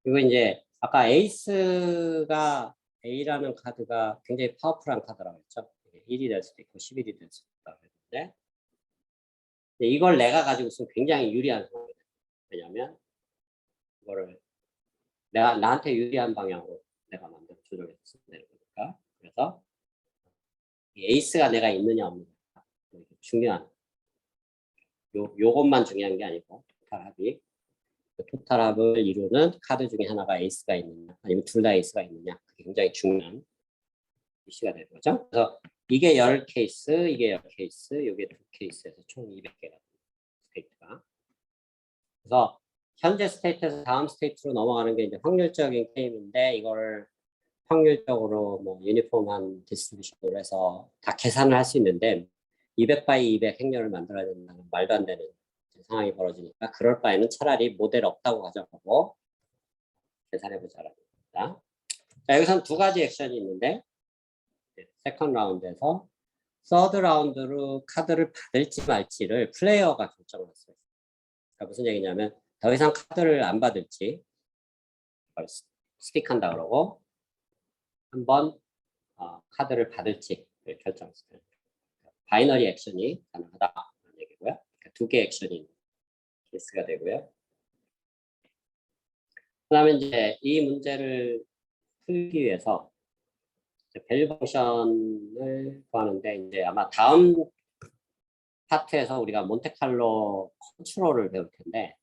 그리고 이제 아까 에이스가 A라는 카드가 굉장히 파워풀한 카드라고 했죠. 1이 될 수도 있고 11이 될 수도 있다고 했는데 이걸 내가 가지고 있으면 굉장히 유리한 상황이에요. 왜냐하면 이거를 나한테 유리한 방향으로 내가 만들어 조정해서 쓰면 되는 거니까. 그래서 에이스가 내가 있느냐 없느냐 중요한 요것만 중요한 게 아니고 토탈 합이 토탈 합을 이루는 카드 중에 하나가 에이스가 있느냐 아니면 둘 다 에이스가 있느냐 그게 굉장히 중요한 이슈가 되는 거죠. 그래서 이게 10케이스, 이게 10케이스, 이게 2케이스에서 총 200개가 스테이트가. 그래서 현재 스테이트에서 다음 스테이트로 넘어가는 게 이제 확률적인 게임인데 이거를 확률적으로 뭐 유니폼한 디스트리뷰션으로 해서 다 계산을 할 수 있는데 200 by 200 행렬을 만들어야 된다는 말도 안 되는 상황이 벌어지니까 그럴 바에는 차라리 모델 없다고 가져가고 계산해보자라는 겁니다. 자, 여기서는 두 가지 액션이 있는데 세컨드 라운드에서 서드 라운드로 카드를 받을지 말지를 플레이어가 결정할 수 있어요. 그러니까 무슨 얘기냐면 더 이상 카드를 안 받을지 스틱한다 그러고 한번 카드를 받을지 결정했어요. 바이너리 액션이 가능하다는 얘기고요. 그러니까 두 개의 액션이 케이스가 되고요. 그다음에 이제 이 문제를 풀기 위해서 밸류 펑션을 구하는데 이제 아마 다음 파트에서 우리가 몬테칼로 컨트롤을 배울 텐데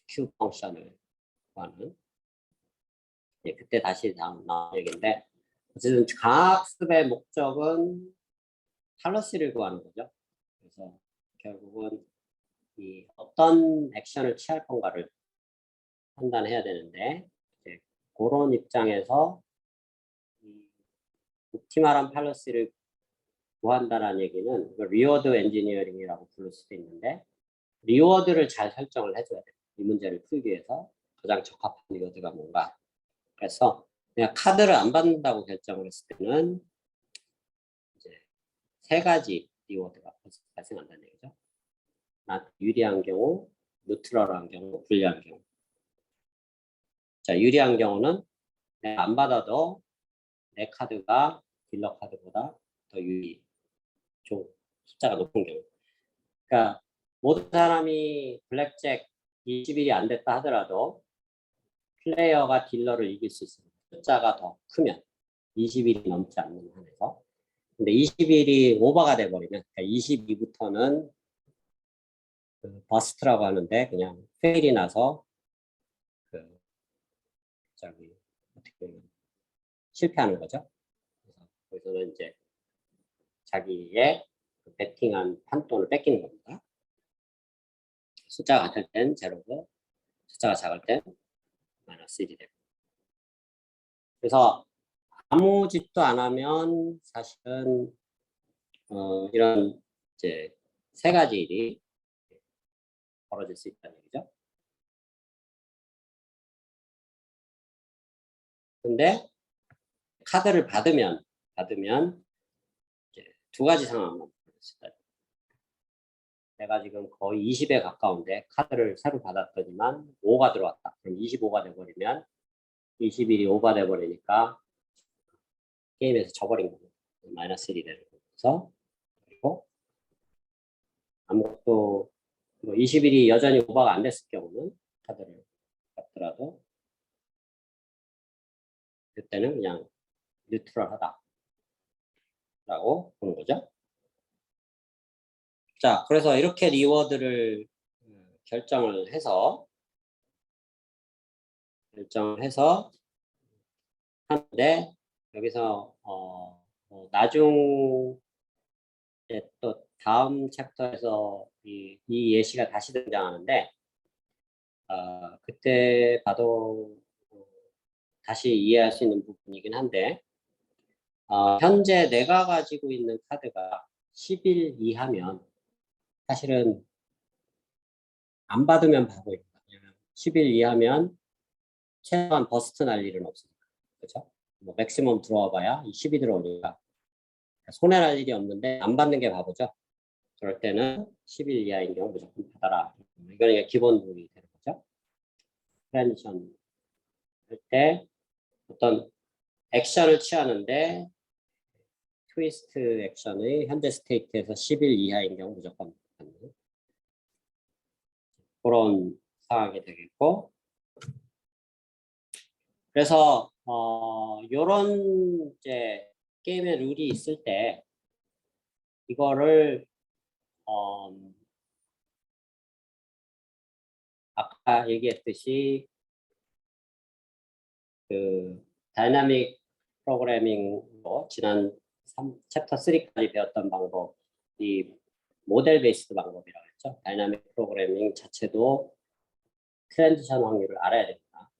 Q 펑션을 구하는 그때 다시 나온 얘기인데 어쨌든 강학습의 목적은 팔러시를 구하는 거죠. 그래서 결국은 이 어떤 액션을 취할 건가를 판단해야 되는데 이제 그런 입장에서 옵티멀한 팔러시를 구한다는 얘기는 리워드 엔지니어링이라고 부를 수도 있는데 리워드를 잘 설정을 해줘야 돼요. 이 문제를 풀기 위해서 가장 적합한 리워드가 뭔가. 그래서 내가 카드를 안 받는다고 결정을 했을 때는 이제 세 가지 리워드가 발생한다는 얘기죠. 유리한 경우, 뉴트럴한 경우, 불리한 경우. 자, 유리한 경우는 내가 안 받아도 내 카드가 딜러 카드보다 더 좀 숫자가 높은 경우. 그러니까 모든 사람이 블랙잭 20일이 안 됐다 하더라도 플레이어가 딜러를 이길 수 있습니다. 숫자가 더 크면 20일이 넘지 않는 한에서. 근데 20일이 오버가 돼버리면 그러니까 22부터는 버스트라고 하는데 그냥 페일이 나서 어떻게 보면 실패하는 거죠. 그래서 거기서는 이제 자기의 배팅한 판돈을 뺏기는 겁니다. 숫자가 같을 땐 제로고 숫자가 작을 땐 마이너스 1이 되고. 그래서 아무 짓도 안 하면 사실은 이런 이제 세 가지 일이 벌어질 수 있다는 얘기죠. 근데 카드를 받으면 이제 두 가지 상황만 벌어질 수 있다. 내가 지금 거의 20에 가까운데 카드를 새로 받았더니만 5가 들어왔다. 그럼 25가 돼버리면 21이 오버 돼버리니까 게임에서 져버린 거고 마이너스 1이 되는 거죠. 그리고 아무것도 21이 여전히 오버가 안 됐을 경우는 카드를 받더라도 그때는 그냥 뉴트럴하다 라고 보는 거죠. 자, 그래서 이렇게 리워드를 결정을 해서 하는데 여기서 나중 또 다음 챕터에서 이 예시가 다시 등장하는데 그때 봐도 다시 이해할 수 있는 부분이긴 한데 현재 내가 가지고 있는 카드가 10일 이하면 사실은 안 받으면 바보입니다. 10일 이하면 최소한 버스트 날 일은 없으니까. 그렇죠? 뭐 맥시멈 들어와 봐야 10이 들어오니까 손해 날 일이 없는데 안 받는 게 바보죠. 그럴 때는 10일 이하인 경우 무조건 받아라. 이건 기본 룰이 되는 거죠. 트랜지션 할 때 어떤 액션을 취하는데 트위스트 액션의 현재 스테이트에서 10일 이하인 경우 무조건 받는 그런 상황이 되겠고, 그래서 요런 이제 게임의 룰이 있을 때 이거를 아까 얘기했듯이 그 다이나믹 프로그래밍으로 지난 챕터 3까지 배웠던 방법이 모델 베이스드 방법이라고 했죠. 다이나믹 프로그래밍 자체도 트랜지션 확률을 알아야 됩니다.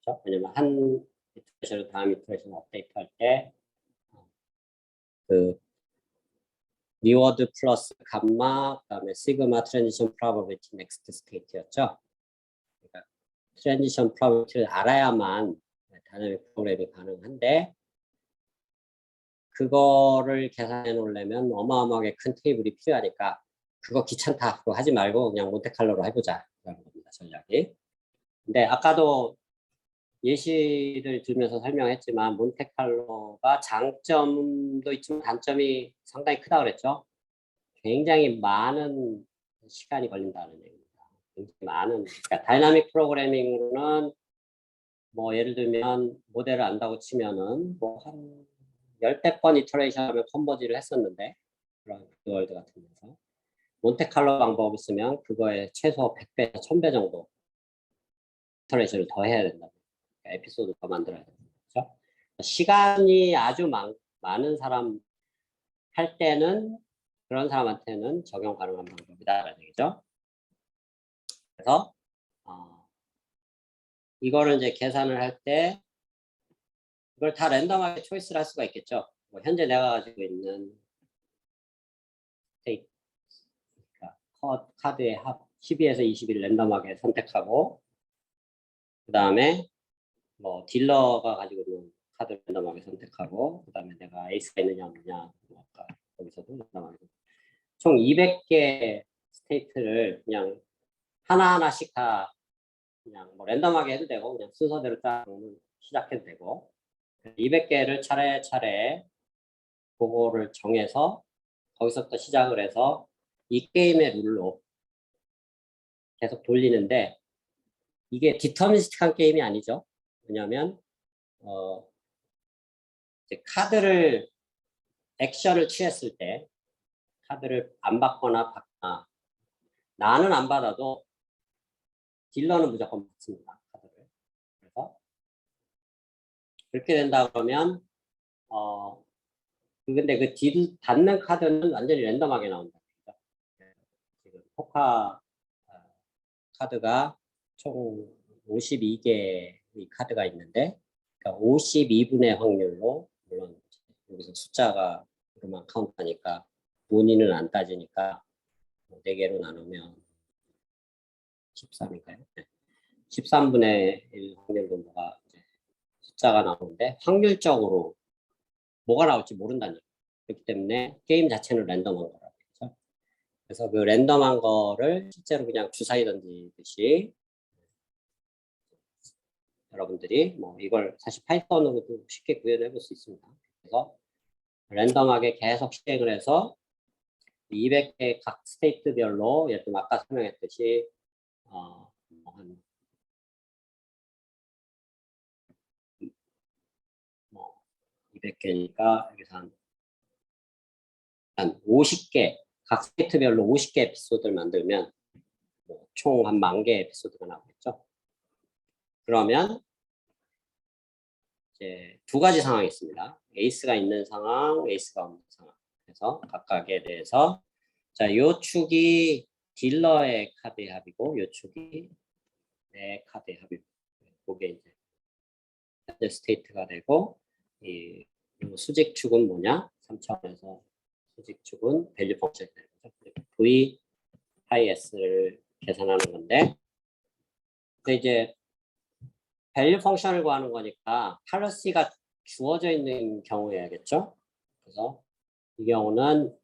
그렇죠? 왜냐면 한 이터레이션을 다음 이터레이션 업데이트할 때 그 리워드 플러스 감마 그다음에 시그마 트랜지션 프로버빌티 넥스트 스테이트였죠. 그러니까 트랜지션 프로버티를 알아야만 다이내믹 프로그래밍이 가능한데 그거를 계산해 놓으려면 어마어마하게 큰 테이블이 필요하니까 그거 귀찮다. 그거 하지 말고 그냥 몬테칼로로 해보자. 라는 겁니다. 전략이. 근데 아까도 예시를 들면서 설명했지만 몬테칼로가 장점도 있지만 단점이 상당히 크다 그랬죠. 굉장히 많은 시간이 걸린다는 얘기입니다. 굉장히 많은, 그러니까 다이나믹 프로그래밍으로는 뭐 예를 들면 모델을 안다고 치면은 뭐 한 10번 이터레이션 하면 컨버지를 했었는데 그런 월드 같은 데서 몬테칼로 방법을 쓰면 그거에 최소 100배, 1000배 정도 이터레이션을 더 해야 된다. 그러니까 에피소드 더 만들어야 된다. 그렇죠? 시간이 아주 많은 사람 할 때는 그런 사람한테는 적용 가능한 방법이다라는 얘기죠. 그래서 이거를 이제 계산을 할 때 이걸 다 랜덤하게 초이스를 할 수가 있겠죠. 뭐 현재 내가 가지고 있는 스테이트, 그러니까 카드의 합 12에서 20을 랜덤하게 선택하고 그 다음에 뭐 딜러가 가지고 있는 카드를 랜덤하게 선택하고 그 다음에 내가 에이스가 있느냐 없느냐 뭐 아까 거기서도 랜덤하게 총 200개 스테이트를 그냥 하나하나씩 다 그냥 뭐 랜덤하게 해도 되고 그냥 순서대로 딱 시작해도 되고 200개를 차례차례 그거를 정해서 거기서부터 시작을 해서 이 게임의 룰로 계속 돌리는데 이게 디터미니스틱한 게임이 아니죠. 왜냐하면 이제 카드를 액션을 취했을 때 카드를 안 받거나 받거나 나는 안 받아도 딜러는 무조건 받습니다. 카드를. 그래서 그렇게 된다 그러면 근데 그 딜 받는 카드는 완전히 랜덤하게 나온다. 지금 포카 카드가 총 52개의 카드가 있는데 그러니까 52분의 확률로 물론 여기서 숫자가 그만 카운트하니까 본인은 안 따지니까 4개로 나누면 13인가요? 네. 13분의 1 확률로 뭐가 숫자가 나오는데 확률적으로 뭐가 나올지 모른다는 얘기예요. 그렇기 때문에 게임 자체는 랜덤한 거라고 했죠. 그래서 그 랜덤한 거를 실제로 그냥 주사위 던지듯이 여러분들이 뭐 이걸 사실 파이썬으로도 쉽게 구현해 볼 수 있습니다. 그래서 랜덤하게 계속 실행을 해서 200개 각 스테이트별로 예를 들면 아까 설명했듯이 한 200개니까 여기서 한 50개 각 스테이트별로 50개 에피소드를 만들면 총 한 10,000개 에피소드가 나오겠죠. 그러면 이제 두 가지 상황이 있습니다. 에이스가 있는 상황, 에이스가 없는 상황. 그래서 각각에 대해서 자, 요 축이 딜러의 카드의 합이고 요 축이 내 카드의 합이고 그게 이제 현재 스테이트가 되고 이 수직 축은 뭐냐? 3차원에서 수직 축은 밸류 펑션이 되는 거죠. V 하이 S를 계산하는 건데 근데 이제 밸류 펑션을 구하는 거니까 팔러시가 주어져 있는 경우여야겠죠. 그래서 이 경우는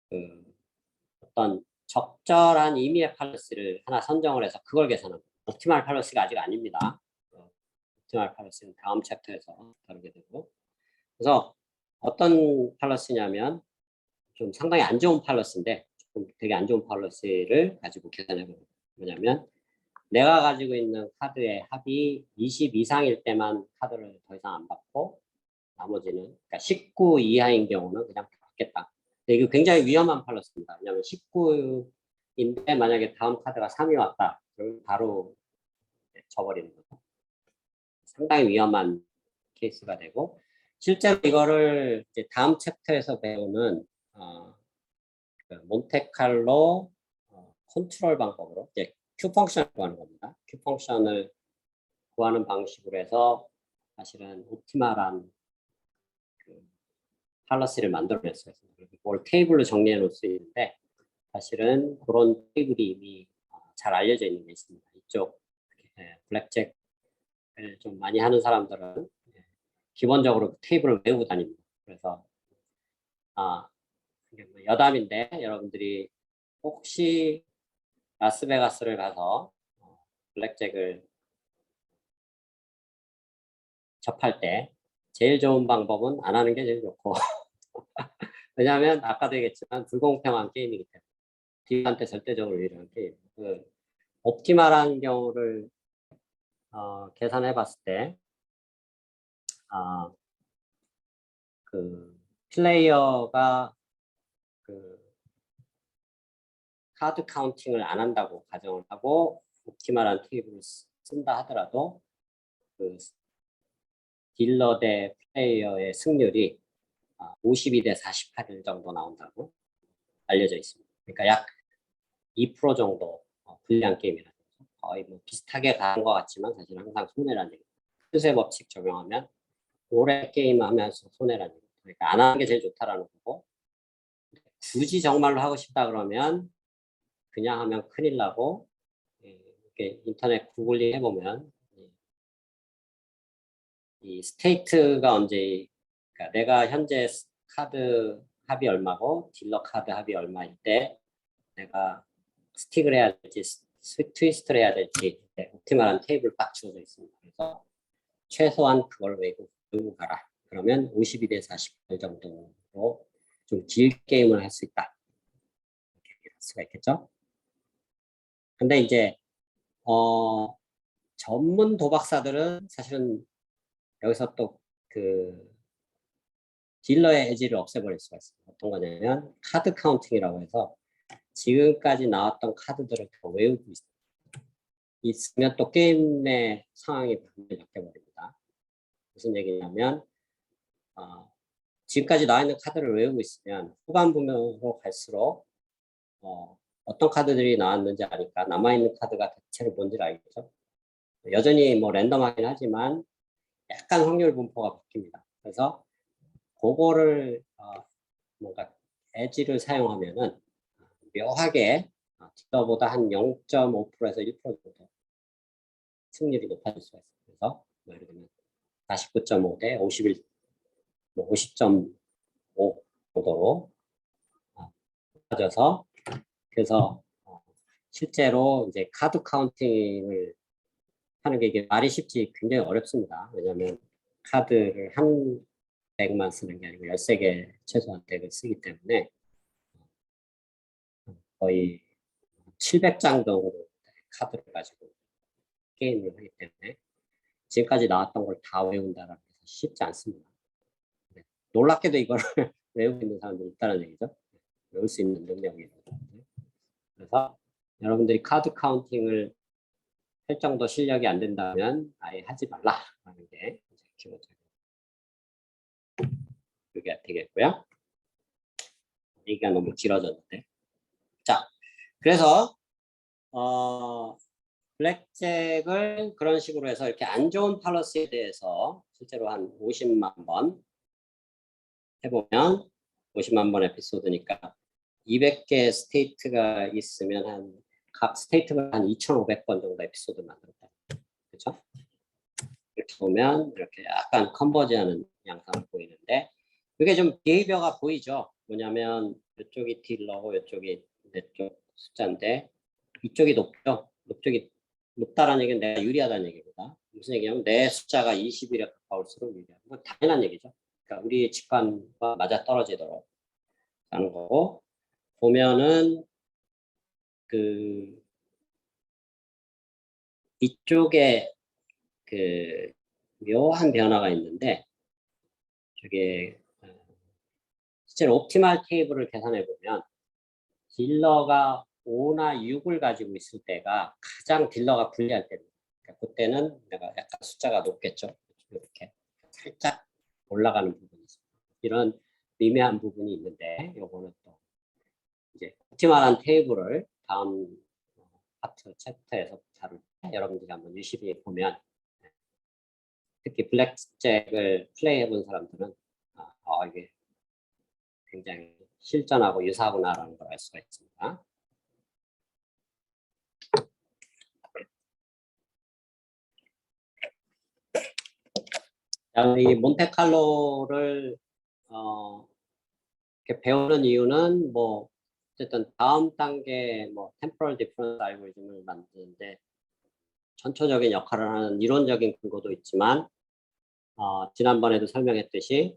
그 어떤 적절한 의미의 팔러시를 하나 선정을 해서 그걸 계산합니다. 옵티멀 팔러시가 아직 아닙니다. 옵티멀 팔러시는 다음 챕터에서 다루게 되고 그래서 어떤 팔러시냐면 좀 상당히 안 좋은 팔러시인데 조금 되게 안 좋은 팔러시를 가지고 계산해 보는 거예요. 뭐냐면 내가 가지고 있는 카드의 합이 20 이상일 때만 카드를 더 이상 안 받고 나머지는 그러니까 19 이하인 경우는 그냥 받겠다. 근데 이거 굉장히 위험한 팔러스입니다. 왜냐하면 19인데 만약에 다음 카드가 3이 왔다. 그럼 바로 져버리는 거죠. 상당히 위험한 케이스가 되고 실제로 이거를 이제 다음 챕터에서 배우는 그 몬테칼로 컨트롤 방법으로 이제 Q 펑션을 구하는 겁니다. Q 펑션을 구하는 방식으로 해서 사실은 옵티멀한 그 팔러시를 만들어냈어요. 그걸 테이블로 정리해 놓을 수 있는데 사실은 그런 테이블이 이미 잘 알려져 있는 게 있습니다. 이 이쪽 블랙잭을 좀 많이 하는 사람들은 기본적으로 테이블을 외우고 다닙니다. 그래서 이게 뭐 여담인데 여러분들이 혹시 라스베가스를 가서 블랙잭을 접할 때 제일 좋은 방법은 안 하는 게 제일 좋고 왜냐하면 아까도 얘기했지만 불공평한 게임이기 때문에 딜한테 절대적으로 유리한 게임. 옵티멀한 경우를 계산해 봤을 때 그 플레이어가 그 카드 카운팅을 안 한다고 가정을 하고 옵티멀한 테이블을 쓴다 하더라도 그 딜러 대 플레이어의 승률이 52대 48일 정도 나온다고 알려져 있습니다. 그러니까 약 2% 정도 불리한 게임이라는 거죠. 거의 뭐 비슷하게 가는 것 같지만 사실 항상 손해라는 얘기죠. 수세 법칙 적용하면 오래 게임하면서 손해라는 얘기죠. 그러니까 안 하는 게 제일 좋다라는 거고 굳이 정말로 하고 싶다 그러면 그냥 하면 큰일 나고 이렇게 인터넷 구글링 해보면 이 스테이트가 언제 그러니까 내가 현재 카드 합이 얼마고 딜러 카드 합이 얼마일 때 내가 스틱을 해야 될지 트위스트를 해야 될지 옵티멀한 테이블 딱 주어져 있습니다. 그래서 최소한 그걸 외우고 가라. 그러면 52대 48 정도로 좀 길 게임을 할 수 있다. 이렇게 할 수가 있겠죠. 근데 이제 전문 도박사들은 사실은 여기서 또 그 딜러의 에지를 없애버릴 수가 있어요. 어떤 거냐면 카드 카운팅이라고 해서 지금까지 나왔던 카드들을 더 외우고 있으면 또 게임의 상황이 바뀌어버립니다. 무슨 얘기냐면 지금까지 나와 있는 카드를 외우고 있으면 후반부로 갈수록 어떤 카드들이 나왔는지 아니까 남아있는 카드가 대체로 뭔지를 알겠죠. 여전히 뭐 랜덤하긴 하지만 약간 확률 분포가 바뀝니다. 그래서 그거를 뭔가 에지를 사용하면은 묘하게 딜러보다 한 0.5%에서 1% 정도 승률이 높아질 수가 있어요. 그래서 뭐 예를 들면 49.5 대 51, 뭐 50.5 정도로 높아져서 그래서 실제로 이제 카드 카운팅을 하는 게 이게 말이 쉽지 굉장히 어렵습니다. 왜냐하면 카드를 한 덱만 쓰는 게 아니고 13개 최소한 덱을 쓰기 때문에 거의 700장 정도 카드를 가지고 게임을 하기 때문에 지금까지 나왔던 걸 다 외운다라는 게 쉽지 않습니다. 놀랍게도 이걸 외우고 있는 사람들이 있다는 얘기죠. 외울 수 있는 능력이 있는 사람들. 그래서 여러분들이 카드 카운팅을 할 정도 실력이 안 된다면 아예 하지 말라라는 게 기본적인 그게 되겠고요. 얘기가 너무 길어졌는데. 자, 그래서 블랙잭을 그런 식으로 해서 이렇게 안 좋은 팔러스에 대해서 실제로 한 50만 번 해보면 50만 번 에피소드니까 200개 스테이트가 있으면 한 각 스테이트가 한 2,500번 정도 에피소드 만들었다. 그렇죠? 이렇게 보면 이렇게 약간 컨버지하는 양상을 보이는데 이게 좀 비헤이비어가 보이죠. 뭐냐면 이쪽이 딜러고 이쪽이 내 쪽 숫자인데 이쪽이 높죠. 이쪽이 높다라는 얘기는 내가 유리하다는 얘기보다 무슨 얘기냐면 내 숫자가 20일에 가까울수록 유리하다. 뭐 당연한 얘기죠. 그러니까 우리의 직관과 맞아 떨어지도록 하는 거고 보면은 그 이쪽에 그 묘한 변화가 있는데 저게 실제로 옵티멀 테이블을 계산해 보면 딜러가 5나 6을 가지고 있을 때가 가장 딜러가 불리할 때입니다. 그러니까 그때는 내가 약간 숫자가 높겠죠. 이렇게 살짝 올라가는 부분이 있습니다. 이런 미묘한 부분이 있는데 요거는 또 이제 옵티멀한 테이블을 다음 파트 챕터에서 다룰 때 여러분들이 한번 유심히 보면 특히 블랙잭을 플레이해 본 사람들은 이게 굉장히 실전하고 유사하구나라는 걸 알 수가 있습니다. 이 몬테칼로를 이렇게 배우는 이유는 뭐 어쨌든 다음 단계 뭐 템포럴 디퍼런스 알고리즘을 만드는데 전초적인 역할을 하는 이론적인 근거도 있지만 지난번에도 설명했듯이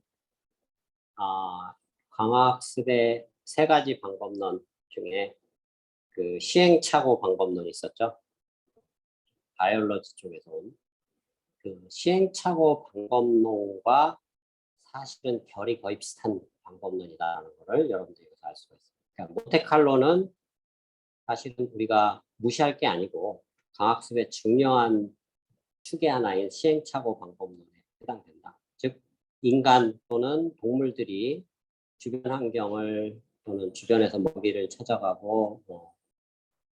광학습의 세 가지 방법론 중에 그 시행착오 방법론이 있었죠. 바이올로지 쪽에서 온 그 시행착오 방법론과 사실은 결이 거의 비슷한 방법론이다라는 것을 여러분들이 알 수가 있습니다. 그러니까 몬테칼로는 사실은 우리가 무시할 게 아니고 광학습의 중요한 축의 하나인 시행착오 방법론에 해당된다. 즉 인간 또는 동물들이 주변 환경을 또는 주변에서 먹이를 찾아가고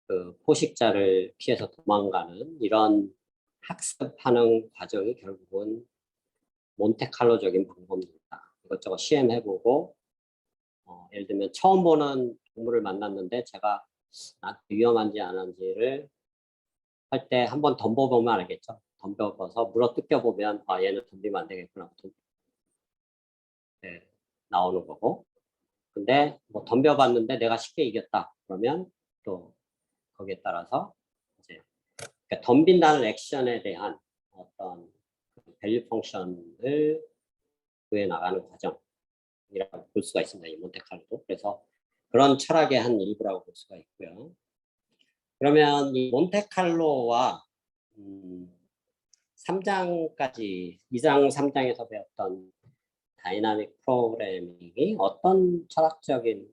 그 포식자를 피해서 도망가는 이런 학습하는 과정이 결국은 몬테칼로적인 방법입니다. 이것저것 시험해보고 예를 들면 처음 보는 동물을 만났는데 제가 나한테 위험한지 안 한지를 할 때 한번 덤벼보면 알겠죠. 덤벼봐서 물어 뜯겨보면 얘는 덤비면 안 되겠구나. 네, 나오는 거고. 근데 뭐 덤벼봤는데 내가 쉽게 이겼다. 그러면 또 거기에 따라서 이제 그러니까 덤빈다는 액션에 대한 어떤 밸류 펑션을 구해 나가는 과정이라고 볼 수가 있습니다. 이 몬테칼로도. 그래서 그런 철학의 한 일부라고 볼 수가 있고요. 그러면 이 몬테칼로와 3장까지 2장 3장에서 배웠던 다이나믹 프로그래밍이 어떤 철학적인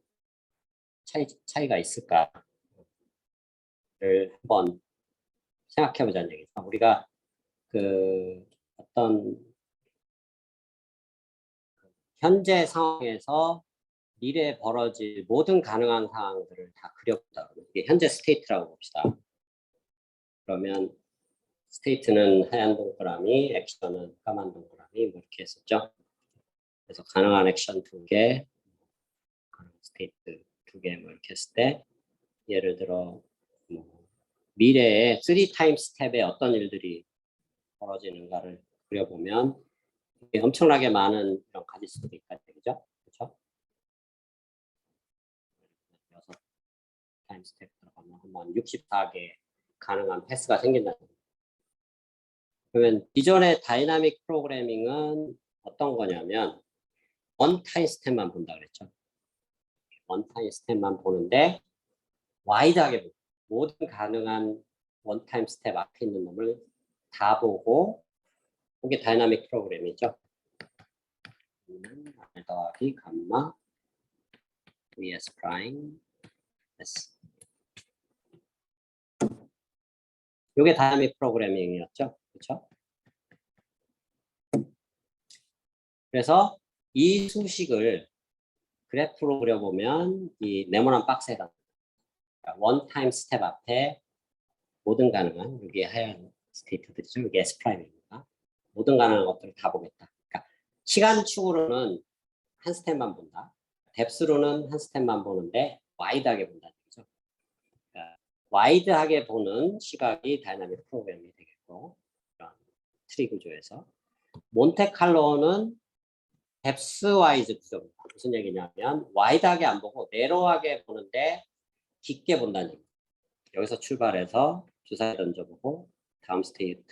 차이가 있을까를 한번 생각해 보자는 얘기죠. 우리가 그 어떤 현재 상황에서 미래에 벌어질 모든 가능한 상황들을 다 그려보자. 이게 현재 스테이트라고 봅시다. 그러면 스테이트는 하얀 동그라미, 액션은 까만 동그라미 뭐 이렇게 했었죠. 그래서 가능한 액션 2개, 가능한 스테이트 2개 뭐 이렇게 했을 때 예를 들어 뭐 미래에 3타임 스텝에 어떤 일들이 벌어지는가를 그려보면 이게 엄청나게 많은 이런 가질 수도 있다는 얘기죠. 그렇죠? 6타임 스텝 들어가면 한 64개 가능한 패스가 생긴다는 얘기죠. 그러면 기존의 다이나믹 프로그래밍은 어떤 거냐면 원타임 스텝만 본다 그랬죠. 원타임 스텝만 보는데 와이드하게 모든 가능한 원타임 스텝 앞에 있는 놈을 다 보고 이게 다이나믹 프로그램이죠. R 더하기 감마 vs 프라임 s 이게 다이나믹 프로그래밍이었죠. 그렇죠? 그래서 이 수식을 그래프로 그려보면 이 네모난 박스에다 원타임 스텝 앞에 모든 가능한 여기 하얀 스테이트들이죠. 여기 S 프라임입니다. 모든 가능한 것들을 다 보겠다. 그러니까 시간축으로는 한 스텝만 본다. 뎁스로는 한 스텝만 보는데 와이드하게 본다는 거죠. 그러니까 와이드하게 보는 시각이 다이나믹 프로그램이 되겠고 이런 트리 구조에서 몬테칼로는 뎁스 와이즈 구조입니다. 무슨 얘기냐면 와이드하게 안 보고 내로하게 보는데 깊게 본다는 얘기입니다. 여기서 출발해서 주사위 던져보고 다음 스테이트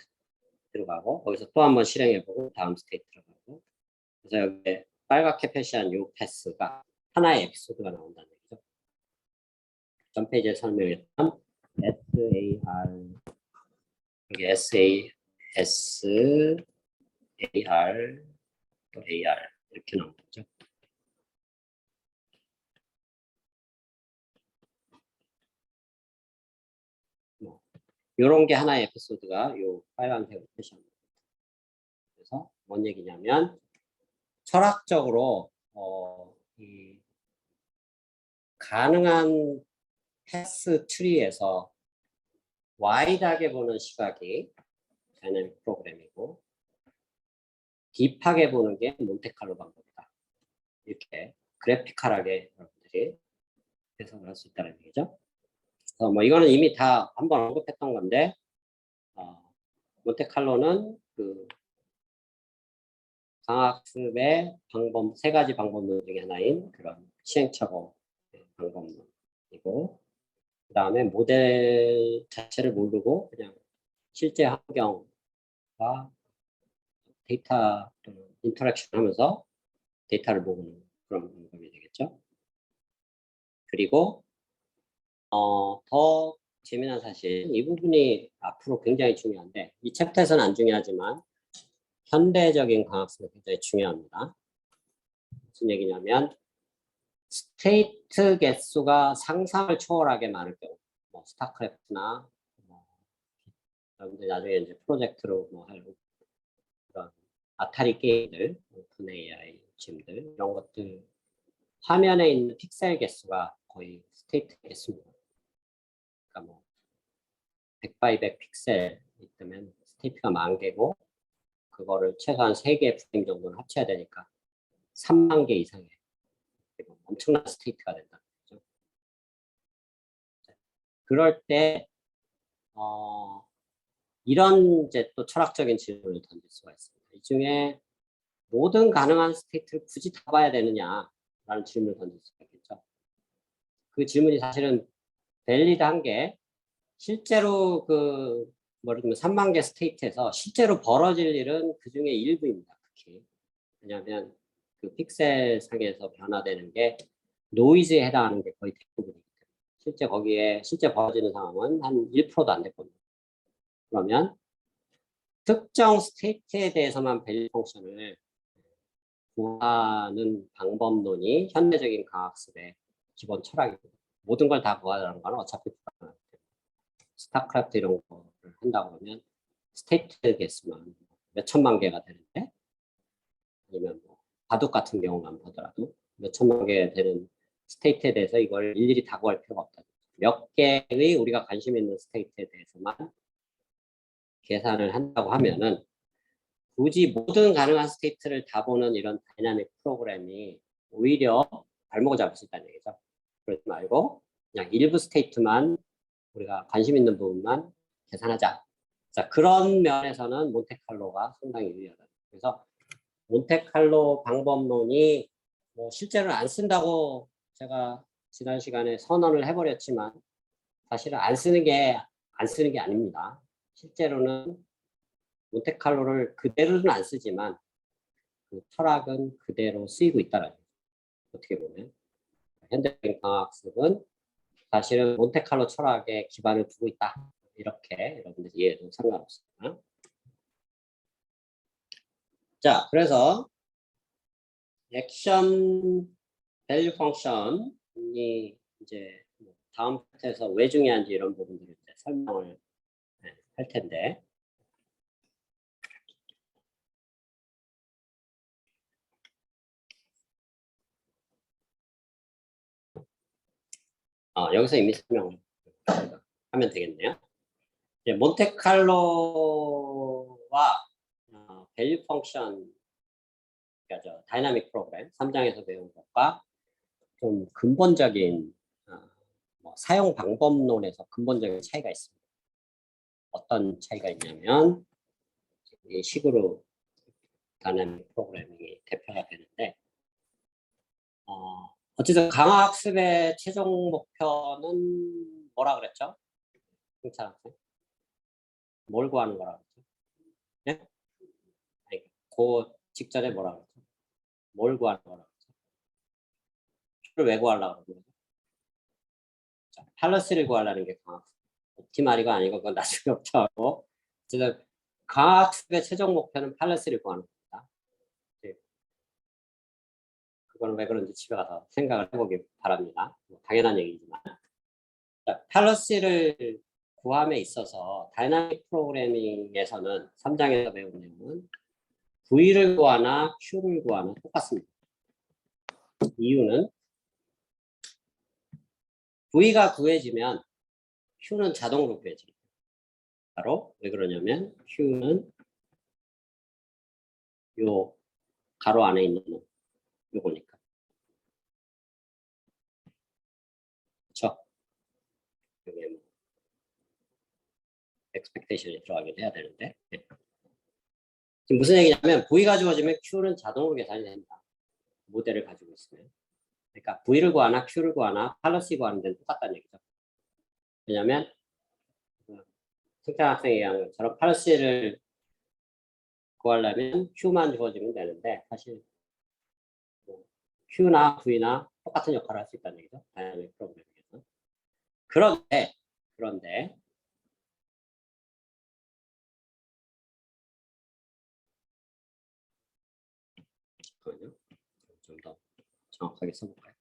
들어가고 거기서 또 한번 실행해보고 다음 스테이트 들어가고 그래서 여기 빨갛게 표시한 이 패스가 하나의 에피소드가 나온다는 얘기죠. 전 페이지에 설명했던 SAR 여기 SAR 또 AR 이렇게 나온 거죠. 이런 게 하나의 에피소드가 이 빨간색으로 표시합니다. 그래서 뭔 얘기냐면 철학적으로 이 가능한 패스 트리에서 와이드하게 보는 시각이 다이내믹 프로그램이고 딥하게 보는 게 몬테칼로 방법이다. 이렇게 그래피컬하게 여러분들이 해석을 할 수 있다는 얘기죠. 뭐 이거는 이미 다 한번 언급했던 건데 몬테칼로는 그 강학습의 방법, 세 가지 방법론 중에 하나인 그런 시행착오 방법론이고, 그 다음에 모델 자체를 모르고 그냥 실제 환경과 데이터 또는 인터랙션 하면서 데이터를 모으는 그런 방법이 되겠죠. 그리고 더 재미난 사실, 이 부분이 앞으로 굉장히 중요한데, 이 챕터에서는 안 중요하지만 현대적인 강학습이 굉장히 중요합니다. 무슨 얘기냐면 스테이트 개수가 상상을 초월하게 많을 경우, 뭐 스타크래프트나 여러분들 나중에 이제 프로젝트로 할 그런 아타리 게임들, 오픈 AI 짐들 이런 것들 화면에 있는 픽셀 개수가 거의 스테이트 개수입니다. 그러니까 뭐 100x100 픽셀이 있다면 스테이트가 10,000개고 그거를 최소한 3개 프레임 정도는 합쳐야 되니까 3만 개 이상의 엄청난 스테이트가 된다. 그렇죠? 그럴 때 이런 이제 또 철학적인 질문을 던질 수가 있습니다. 이 중에 모든 가능한 스테이트를 굳이 다 봐야 되느냐라는 질문을 던질 수가 있겠죠. 그 질문이 사실은 밸리드한 게 실제로 그 예를 들면 3만 개 스테이트에서 실제로 벌어질 일은 그 중에 일부입니다. 특히 왜냐하면 그 픽셀 상에서 변화되는 게 노이즈에 해당하는 게 거의 대부분이기 때문에 실제 거기에 실제 벌어지는 상황은 한 1%도 안 될 겁니다. 그러면 특정 스테이트에 대해서만 밸류 펑션을 구하는 방법론이 현대적인 과학습의 기본 철학이고, 모든 걸 다 구하라는 건 어차피 불가능하기 때문에 스타크래프트 이런 거를 한다고 하면 스테이트 개수만 몇 천만 개가 되는데, 아니면 뭐 바둑 같은 경우만 보더라도 몇 천만 개 되는 스테이트에 대해서 이걸 일일이 다 구할 필요가 없다. 몇 개의 우리가 관심 있는 스테이트에 대해서만 계산을 한다고 하면은 굳이 모든 가능한 스테이트를 다 보는 이런 다이나믹 프로그램이 오히려 발목을 잡을 수 있다는 얘기죠. 그러지 말고 그냥 일부 스테이트만 우리가 관심 있는 부분만 계산하자. 자, 그런 면에서는 몬테칼로가 상당히 유리하다. 그래서 몬테칼로 방법론이 뭐 실제로는 안 쓴다고 제가 지난 시간에 선언을 해버렸지만 사실은 안 쓰는 게 아닙니다. 실제로는 몬테칼로를 그대로는 안 쓰지만 그 철학은 그대로 쓰이고 있다는 거죠. 어떻게 보면 현대적인 강학습은 사실은 몬테칼로 철학에 기반을 두고 있다. 이렇게 여러분들 이해해도 상관없습니다. 자, 그래서 액션 밸류 펑션이 이제 다음 파트에서 왜 중요한지 이런 부분들을 이제 설명을 할 텐데, 여기서 이미 설명을 하면 되겠네요. 이제 몬테칼로와 밸류 펑션, 그러니까 다이나믹 프로그램 3장에서 배운 것과 좀 근본적인 뭐 사용 방법론에서 근본적인 차이가 있습니다. 어떤 차이가 있냐면 이 식으로 다이나믹 프로그래밍이 대표가 되는데, 어쨌든 강화학습의 최종 목표는 뭐라 그랬죠? 승찬 학생? 뭘 구하는 거라 그랬죠? 네? 아니, 그 직전에 뭐라 그랬죠? 뭘 구하는 거라 그랬죠? Q를 왜 구하려고 그러는 거죠? 자, 팔러스를 구하려는 게 강화학습. 옵티마리가 아니고 그건 나중에 없다고. 어쨌든 강화학습의 최종 목표는 팔러스를 구하는 겁니다. 네. 그거는 왜 그런지 집에 가서 생각을 해보기 바랍니다. 뭐 당연한 얘기지만. 팔러시를 구함에 있어서 다이나믹 프로그래밍에서는 3장에서 배운 내용은 V를 구하나 Q를 구하나 똑같습니다. 이유는 V가 구해지면 Q는 자동으로 구해집니다. 바로 왜 그러냐면 Q는 요 가로 안에 있는 요거니까. 그렇죠? 여기에 뭐 expectation이 들어가긴 해야 되는데. 네. 무슨 얘기냐면 V가 주어지면 Q는 자동으로 계산이 됩니다. 모델을 가지고 있으면. 그러니까 V를 구하나 Q를 구하나 팔러시 구하는 데는 똑같다는 얘기죠. 왜냐하면 승찬 학생이 얘기한 것처럼 팔러시를 구하려면 Q만 주어지면 되는데 사실 뭐 Q나 V나 똑같은 역할을 할 수 있다는 얘기죠. 다이내믹 프로그래밍에서. 그런데 좀 더 정확하게 써볼까요?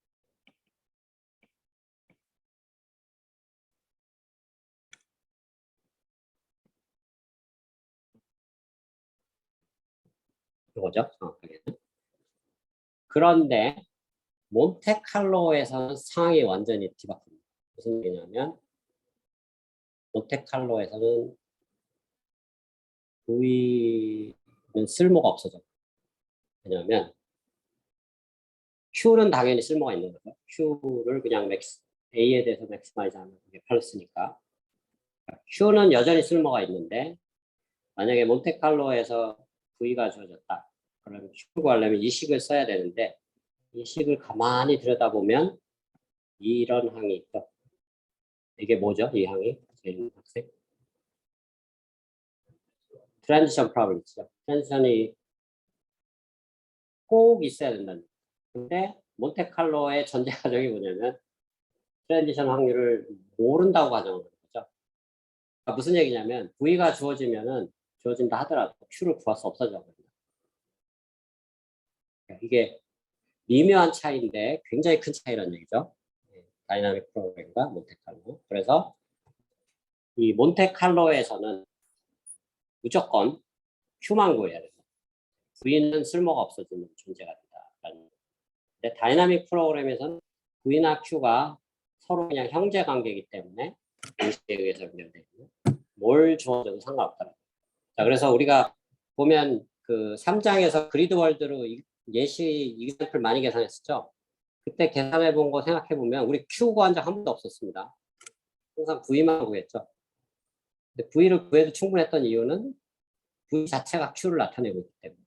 이거죠, 정확하게. 그런데 몬테칼로에서는 상황이 완전히 뒤바뀝니다. 무슨 얘기냐면 몬테칼로에서는 V는 쓸모가 없어져. 왜냐하면 Q는 당연히 쓸모가 있는 거죠. Q를 그냥 A에 대해서 맥시마이즈 하는 게 플러스니까. Q는 여전히 쓸모가 있는데 만약에 몬테칼로에서 V가 주어졌다. 그러면 Q 구하려면 이 식을 써야 되는데 이 식을 가만히 들여다보면 이런 항이 있죠. 이게 뭐죠? 이 항이? 제일 학생? 트랜지션 프로버비리티죠. 트랜지션이 꼭 있어야 된다는. 근데 몬테칼로의 전제 가정이 뭐냐면 트랜지션 확률을 모른다고 가정을 하는 거죠. 그러니까 무슨 얘기냐면 V가 주어진다 하더라도 Q를 구할 수 없어져거든요. 그러니까 이게 미묘한 차이인데 굉장히 큰 차이라는 얘기죠. 다이나믹 프로그램과 몬테칼로. 그래서 이 몬테칼로에서는 무조건 Q만 구해야 돼요. V는 쓸모가 없어지는 존재가 된다. 근데 다이나믹 프로그램에서는 V나 Q가 서로 그냥 형제 관계이기 때문에 공식에 의해서 연결되고 뭘 주어져도 상관없더라고요. 자, 그래서 우리가 보면 그 3장에서 그리드 월드로 예시 이글플 많이 계산했었죠. 그때 계산해 본 거 생각해 보면 우리 Q 구한 적 한 번도 없었습니다. 항상 V만 구했죠. 근데 V를 구해도 충분했던 이유는 V 자체가 Q를 나타내고 있기 때문에.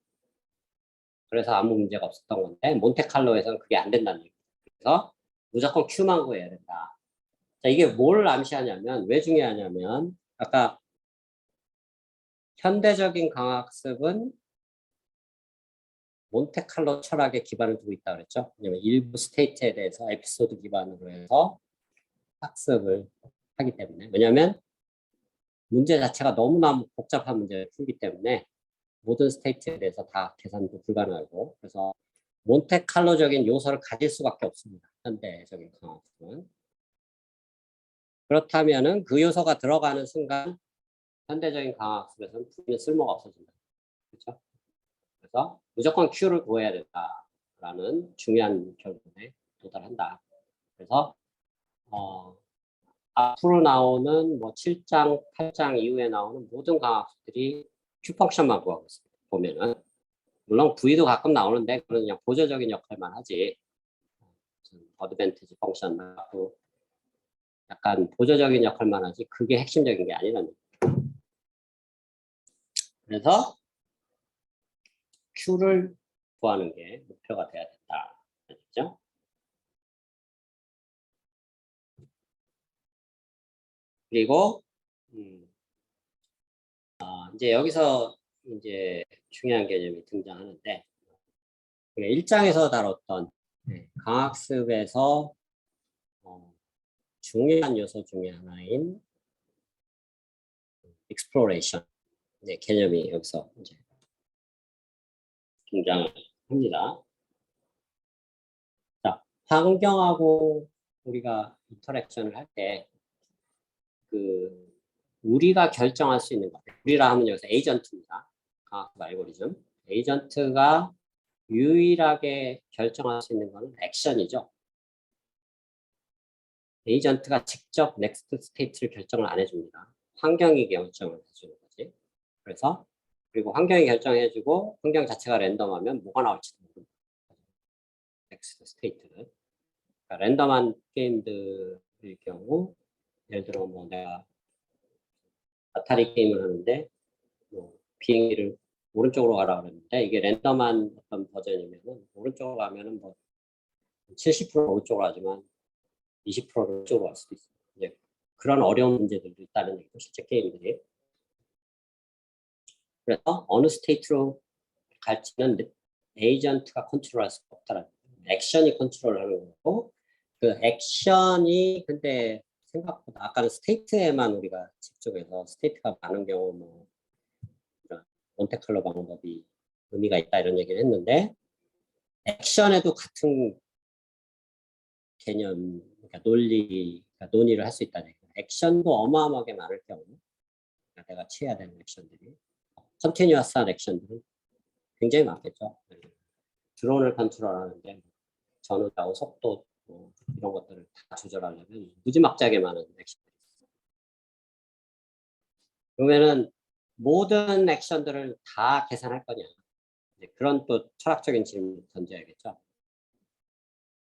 그래서 아무 문제가 없었던 건데 몬테칼로에서는 그게 안 된다는 얘기죠. 그래서 무조건 Q만 구해야 된다. 자, 이게 뭘 암시하냐면 왜 중요하냐면 아까 현대적인 강학습은 몬테칼로 철학에 기반을 두고 있다고 그랬죠. 왜냐면 일부 스테이트에 대해서 에피소드 기반으로 해서 학습을 하기 때문에. 왜냐하면 문제 자체가 너무나 복잡한 문제를 풀기 때문에 모든 스테이트에 대해서 다 계산도 불가능하고 그래서 몬테칼로적인 요소를 가질 수밖에 없습니다. 현대적인 강학습은. 그렇다면은 그 요소가 들어가는 순간 현대적인 강학습에서는 V는 쓸모가 없어진다. 그렇죠? 그래서 무조건 Q를 구해야 된다라는 중요한 결론에 도달한다. 그래서 앞으로 나오는 뭐 7장, 8장 이후에 나오는 모든 강학습들이 Q 펑션만 구하고 있습니다. 보면은 물론 V도 가끔 나오는데 그건 그냥 보조적인 역할만 하지. 어드밴티지 펑션 말고 약간 보조적인 역할만 하지 그게 핵심적인 게 아니라는 거예요. 그래서 Q를 구하는 게 목표가 돼야 된다. 알겠죠? 그리고 이제 여기서 이제 중요한 개념이 등장하는데 1장에서 다뤘던 강학습에서 중요한 요소 중에 하나인 exploration 개념이 여기서 이제 등장을 합니다. 자, 환경하고 우리가 인터랙션을 할 때 그 우리가 결정할 수 있는 것. 우리라 하면 여기서 에이전트입니다. 강학습 알고리즘. 에이전트가 유일하게 결정할 수 있는 것은 액션이죠. 에이전트가 직접 넥스트 스테이트를 결정을 안 해줍니다. 환경이 결정을 해주는 거지. 그래서 그리고 환경이 결정해주고 환경 자체가 랜덤하면 뭐가 나올지도 모릅니다. 넥스트 스테이트는. 그러니까 랜덤한 게임들일 경우 예를 들어 뭐 내가 아타리 게임을 하는데 뭐 비행기를 오른쪽으로 가라 그랬는데 이게 랜덤한 어떤 버전이면은 오른쪽으로 가면은 뭐 70% 오른쪽으로 하지만 20%를 왼쪽으로 갈 수도 있어요. 이제 그런 어려운 문제들도 있다는 얘기죠. 실제 게임들이. 그래서 어느 스테이트로 갈지는 에이전트가 컨트롤할 수 없다라는 거예요. 액션이 컨트롤하는 거고 그 액션이 근데 생각보다 아까는 스테이트에만 우리가 집중해서 스테이트가 많은 경우 뭐 이런 몬테칼로 방법이 의미가 있다 이런 얘기를 했는데 액션에도 같은 개념, 그러니까 논의를 할 수 있다는 얘기예요. 액션도 어마어마하게 많을 경우 그러니까 내가 취해야 되는 액션들이 컨티뉴어스한 액션들은 굉장히 많겠죠. 드론을 컨트롤하는데 전후좌우 속도 뭐 이런 것들을 다 조절하려면 무지막지하게 많은 액션들이 있어요. 그러면은 모든 액션들을 다 계산할 거냐? 그런 또 철학적인 질문을 던져야겠죠.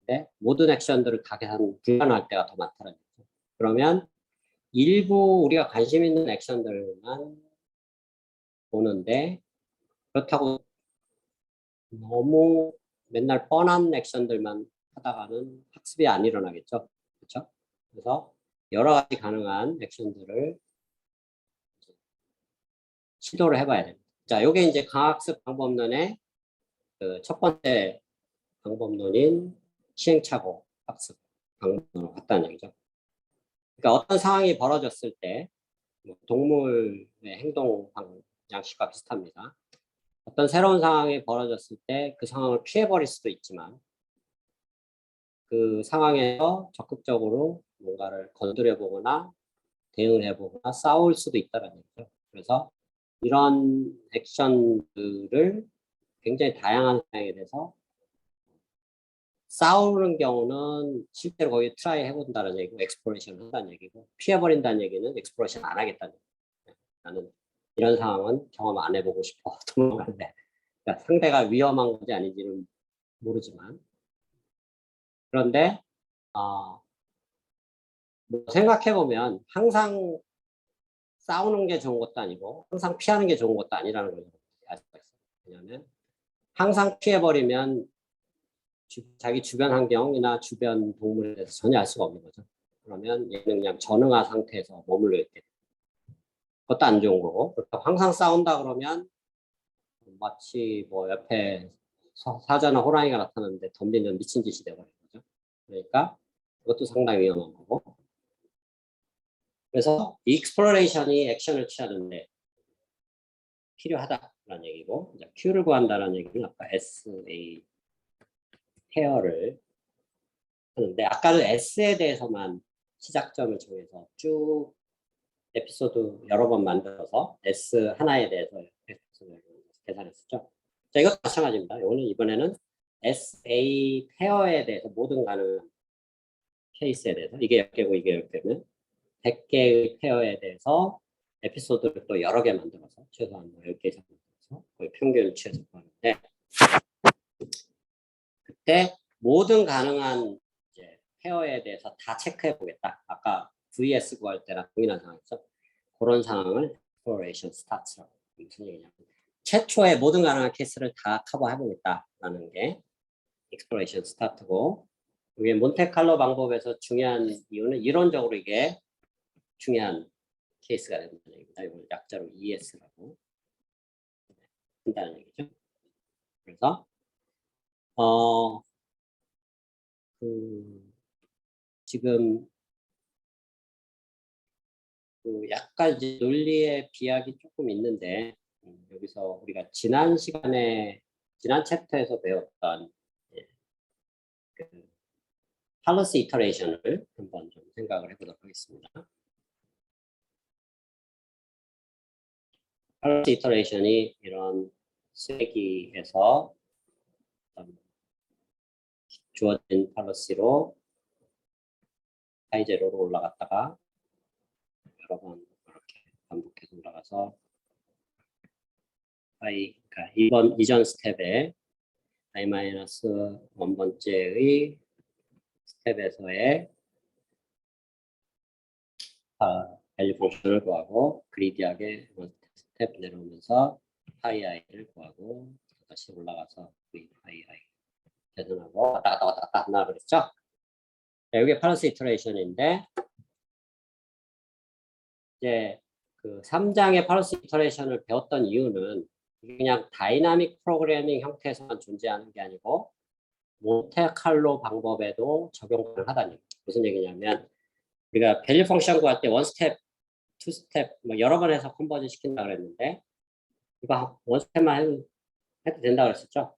근데 모든 액션들을 다 계산 불가능할 때가 더 많다는 거죠. 그러면 일부 우리가 관심 있는 액션들만 보는데 그렇다고 너무 맨날 뻔한 액션들만 하다가는 학습이 안 일어나겠죠. 그렇죠? 그래서 여러 가지 가능한 액션들을 시도를 해봐야 됩니다. 자, 이게 이제 강학습 방법론의 그 첫 번째 방법론인 시행착오 학습 방법론으로 같다는 얘기죠. 그러니까 어떤 상황이 벌어졌을 때 동물의 행동 양식과 비슷합니다. 어떤 새로운 상황이 벌어졌을 때 그 상황을 피해버릴 수도 있지만 그 상황에서 적극적으로 뭔가를 건드려 보거나 대응을 해보거나 싸울 수도 있다는 얘기죠. 그래서 이런 액션들을 굉장히 다양한 상황에 대해서 싸우는 경우는 실제로 거기 트라이 해본다는 얘기고 엑스플로레이션 한다는 얘기고 피해버린다는 얘기는 엑스플로레이션 안 하겠다는 얘기죠. 나는 이런 상황은 경험 안 해보고 싶어 도망갈래. 그러니까 상대가 위험한 건지 아닌지는 모르지만 그런데 뭐 생각해보면 항상 싸우는 게 좋은 것도 아니고 항상 피하는 게 좋은 것도 아니라는 걸 알 수가 있어요. 왜냐하면 항상 피해버리면 자기 주변 환경이나 주변 동물에 대해서 전혀 알 수가 없는 거죠. 그러면 얘는 그냥 전응화 상태에서 머물러 있게 돼요. 그것도 안 좋은 거고 그렇다고 항상 싸운다 그러면 마치 뭐 옆에 사자나 호랑이가 나타났는데 덤비는 미친 짓이 되버리는 거죠. 그러니까 그것도 상당히 위험한 거고 그래서 익스플로레이션이 액션을 취하는데 필요하다라는 얘기고 이제 Q를 구한다는 얘기는 아까 SA 페어를 하는데 아까는 S에 대해서만 시작점을 정해서 쭉 에피소드 여러 번 만들어서 S 하나에 대해서 에피소드를 계산했었죠. 자, 이것도 마찬가지입니다. 이번에는 SA 페어에 대해서 모든 가능한 케이스에 대해서 이게 10개고 이게 10개면 100개의 페어에 대해서 에피소드를 또 여러 개 만들어서 최소한 10개 이상 만들어서 거의 평균을 취해서 하는데 그때 모든 가능한 이제 페어에 대해서 다 체크해 보겠다. 아까 VS 구할 때랑 동일한 상황이죠. 그런 상황을 exploration start라고 무슨 얘기냐면 최초의 모든 가능한 케이스를 다 커버해 보겠다라는 게 exploration start고 이게 몬테칼로 방법에서 중요한 이유는 이론적으로 이게 중요한 케이스가 된다는 얘기입니다. 이걸 약자로 ES라고 한다는 얘기죠. 그래서 지금 약간 이제 논리의 비약이 조금 있는데 여기서 우리가 지난 챕터에서 배웠던 그 팔러시 이터레이션을 한번 좀 생각을 해보도록 하겠습니다. 팔러시 이터레이션이 이런 쐐기에서 주어진 팔러시로 하이제로로 올라갔다가 여러 번 이렇게 반복해서 올라가서 그러니까 이전 스텝에 i-1번째의 스텝에서의 밸류 펑션을 구하고 그리디하게 스텝 내려오면서 파이 i를 구하고 다시 올라가서 v 파이 i 계산하고 왔다 갔다 하나 그랬죠? 자, 이게 팔러스 이터레이션인데 이제 그 3장의 팔러스 이터레이션을 배웠던 이유는 이게 그냥 다이나믹 프로그래밍 형태에서만 존재하는 게 아니고 몬테칼로 방법에도 적용 가능하다는 얘기죠. 무슨 얘기냐면 우리가 밸류 펑션 구할 때 원 스텝, 투 스텝 뭐 여러 번 해서 컨버전 시킨다 그랬는데 이거 원 스텝만 해도 된다 그랬었죠.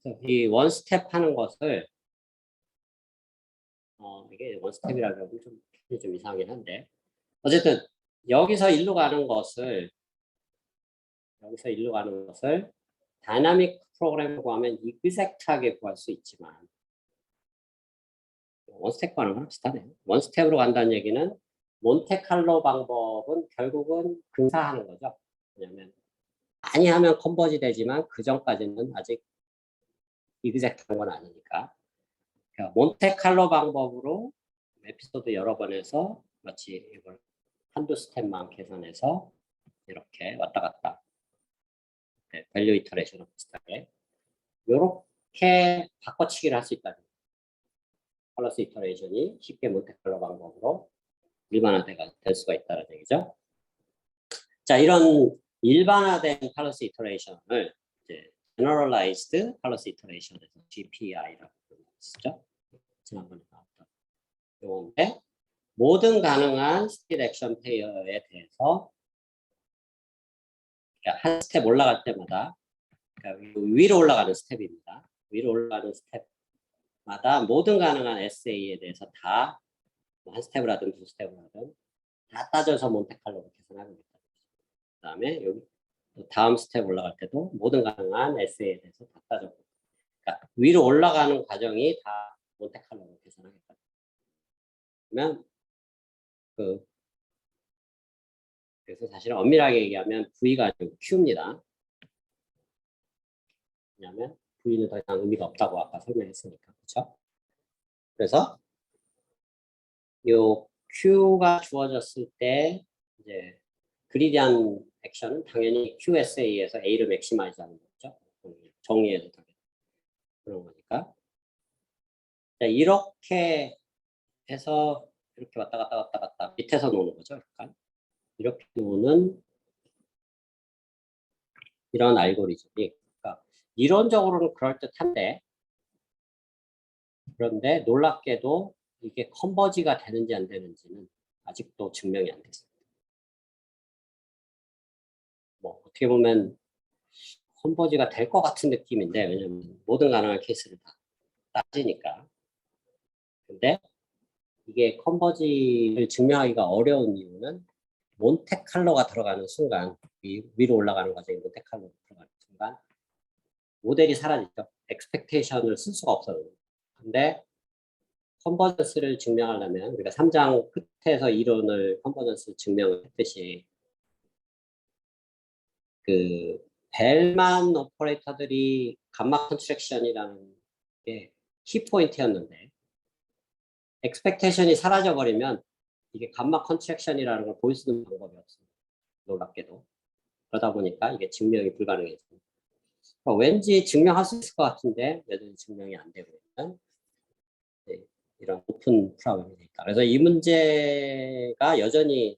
그래서 이 원 스텝 하는 것을 이게 원 스텝이라고 하면 좀 이상하긴 한데 어쨌든 여기서 일로 가는 것을 다이나믹 프로그램을 구하면 이그젝트하게 구할 수 있지만 원스텝 가는 거랑 비슷하네요. 원스텝으로 간다는 얘기는 몬테칼로 방법은 결국은 근사하는 거죠. 왜냐하면 많이 하면 컨버지 되지만 그 전까지는 아직 이그젝트한 건 아니니까. 그러니까 몬테칼로 방법으로 에피소드 여러 번 해서 마치 이걸 한두 스텝만 계산해서 이렇게 왔다 갔다 밸류 이터레이션을 비슷하게 이렇게 바꿔치기를 할 수 있다는 거예요. 팔러스 이터레이션이 쉽게 몬테칼로 방법으로 일반화될 수가 있다는 얘기죠. 자, 이런 일반화된 팔러스 이터레이션을 이제 Generalized Palloce Iteration에서 GPI라고 부르죠. 지난번에 나왔던 용어인데 모든 가능한 스테이트 액션 페어에 대해서 한 스텝 올라갈 때마다 그러니까 위로 올라가는 스텝입니다. 위로 올라가는 스텝마다 모든 가능한 SA에 대해서 다 한 스텝을 하든 두 스텝을 하든 다 따져서 몬테칼로로 계산하는 거다. 그 다음에 여기 다음 스텝 올라갈 때도 모든 가능한 SA에 대해서 다 따져보고 그러니까 위로 올라가는 과정이 다 몬테칼로로 계산하겠다. 그러면 그래서 사실은 엄밀하게 얘기하면 V가 아니고 Q입니다. 왜냐하면 V는 더 이상 의미가 없다고 아까 설명했으니까. 그렇죠? 그래서 요 Q가 주어졌을 때 이제 그리디한 액션은 당연히 QSA에서 A를 맥시마이즈 하는 거죠. 정의해서 그런 거니까. 자, 이렇게 해서 이렇게 왔다 갔다 밑에서 노는 거죠. 약간. 이렇게 노는 이런 알고리즘이 그러니까 이론적으로는 그럴듯한데 그런데 놀랍게도 이게 컨버지가 되는지 안 되는지는 아직도 증명이 안 됐습니다. 뭐 어떻게 보면 컨버지가 될 것 같은 느낌인데 왜냐면 모든 가능한 케이스를 다 따지니까. 근데 이게 컨버지를 증명하기가 어려운 이유는 몬테칼로가 들어가는 순간 위로 올라가는 과정에 몬테칼로가 들어가는 순간 모델이 사라지죠. 엑스펙테이션을 쓸 수가 없어요. 근데 컨버전스를 증명하려면 우리가 3장 끝에서 이론을 컨버전스 증명했듯이 그 벨만 오퍼레이터들이 감마 컨트랙션이라는 게 키포인트였는데 엑스펙테이션이 사라져 버리면 이게 감마 컨트랙션이라는 걸 보여주는 방법이 없습니다. 놀랍게도. 그러다 보니까 이게 증명이 불가능해집니다. 그러니까 왠지 증명할 수 있을 것 같은데 여전히 증명이 안 되고 있는 이런 오픈 프로그램이 있다. 그래서 이 문제가 여전히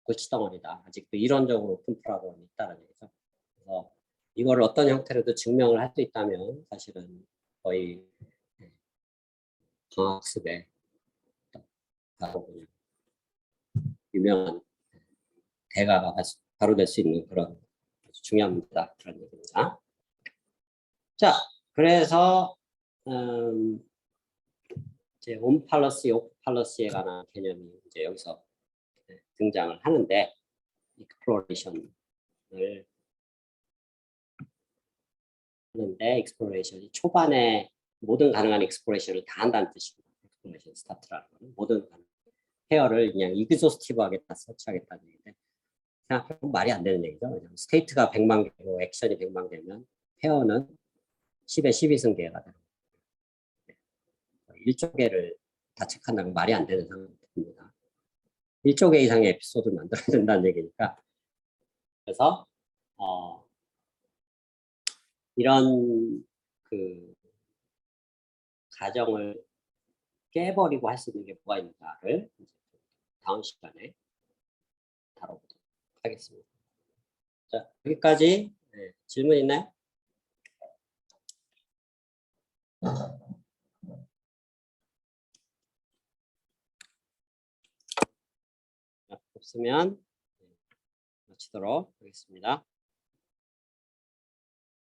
골치덩어리다. 아직도 이론적으로 오픈 프로그램이 있다는 얘기죠. 그래서 이걸 어떤 형태로도 증명을 할 수 있다면 사실은 거의 과학습에 바로 그냥 유명한 대가가 바로 될 수 있는 그런 아주 중요한 문제다. 그런 얘기입니다. 자, 그래서 이제 온 팔러시, 오프 팔러시에 관한 개념이 이제 여기서 등장을 하는데 익스플로레이션을 하는데 익스플로레이션이 초반에 모든 가능한 익스플로레이션을 다 한다는 뜻입니다. 익스플로레이션 스타트라는 거는 모든 가능한 페어를 그냥 이그조스티브하게 다 설치하겠다는 얘기인데 생각해보면 말이 안 되는 얘기죠. 왜냐하면 스테이트가 100만 개고 액션이 100만 개면 페어는 10에 12승계가 되는 거예요. 1조 개를 다 체크한다는 말이 안 되는 상황입니다. 1조 개 이상의 에피소드를 만들어야 된다는 얘기니까 그래서 이런 그 가정을 깨버리고 할 수 있는 게 뭐가 있는가를 이제 다음 시간에 다뤄보도록 하겠습니다. 자, 여기까지. 네, 질문 있나요? 없으면 마치도록 하겠습니다.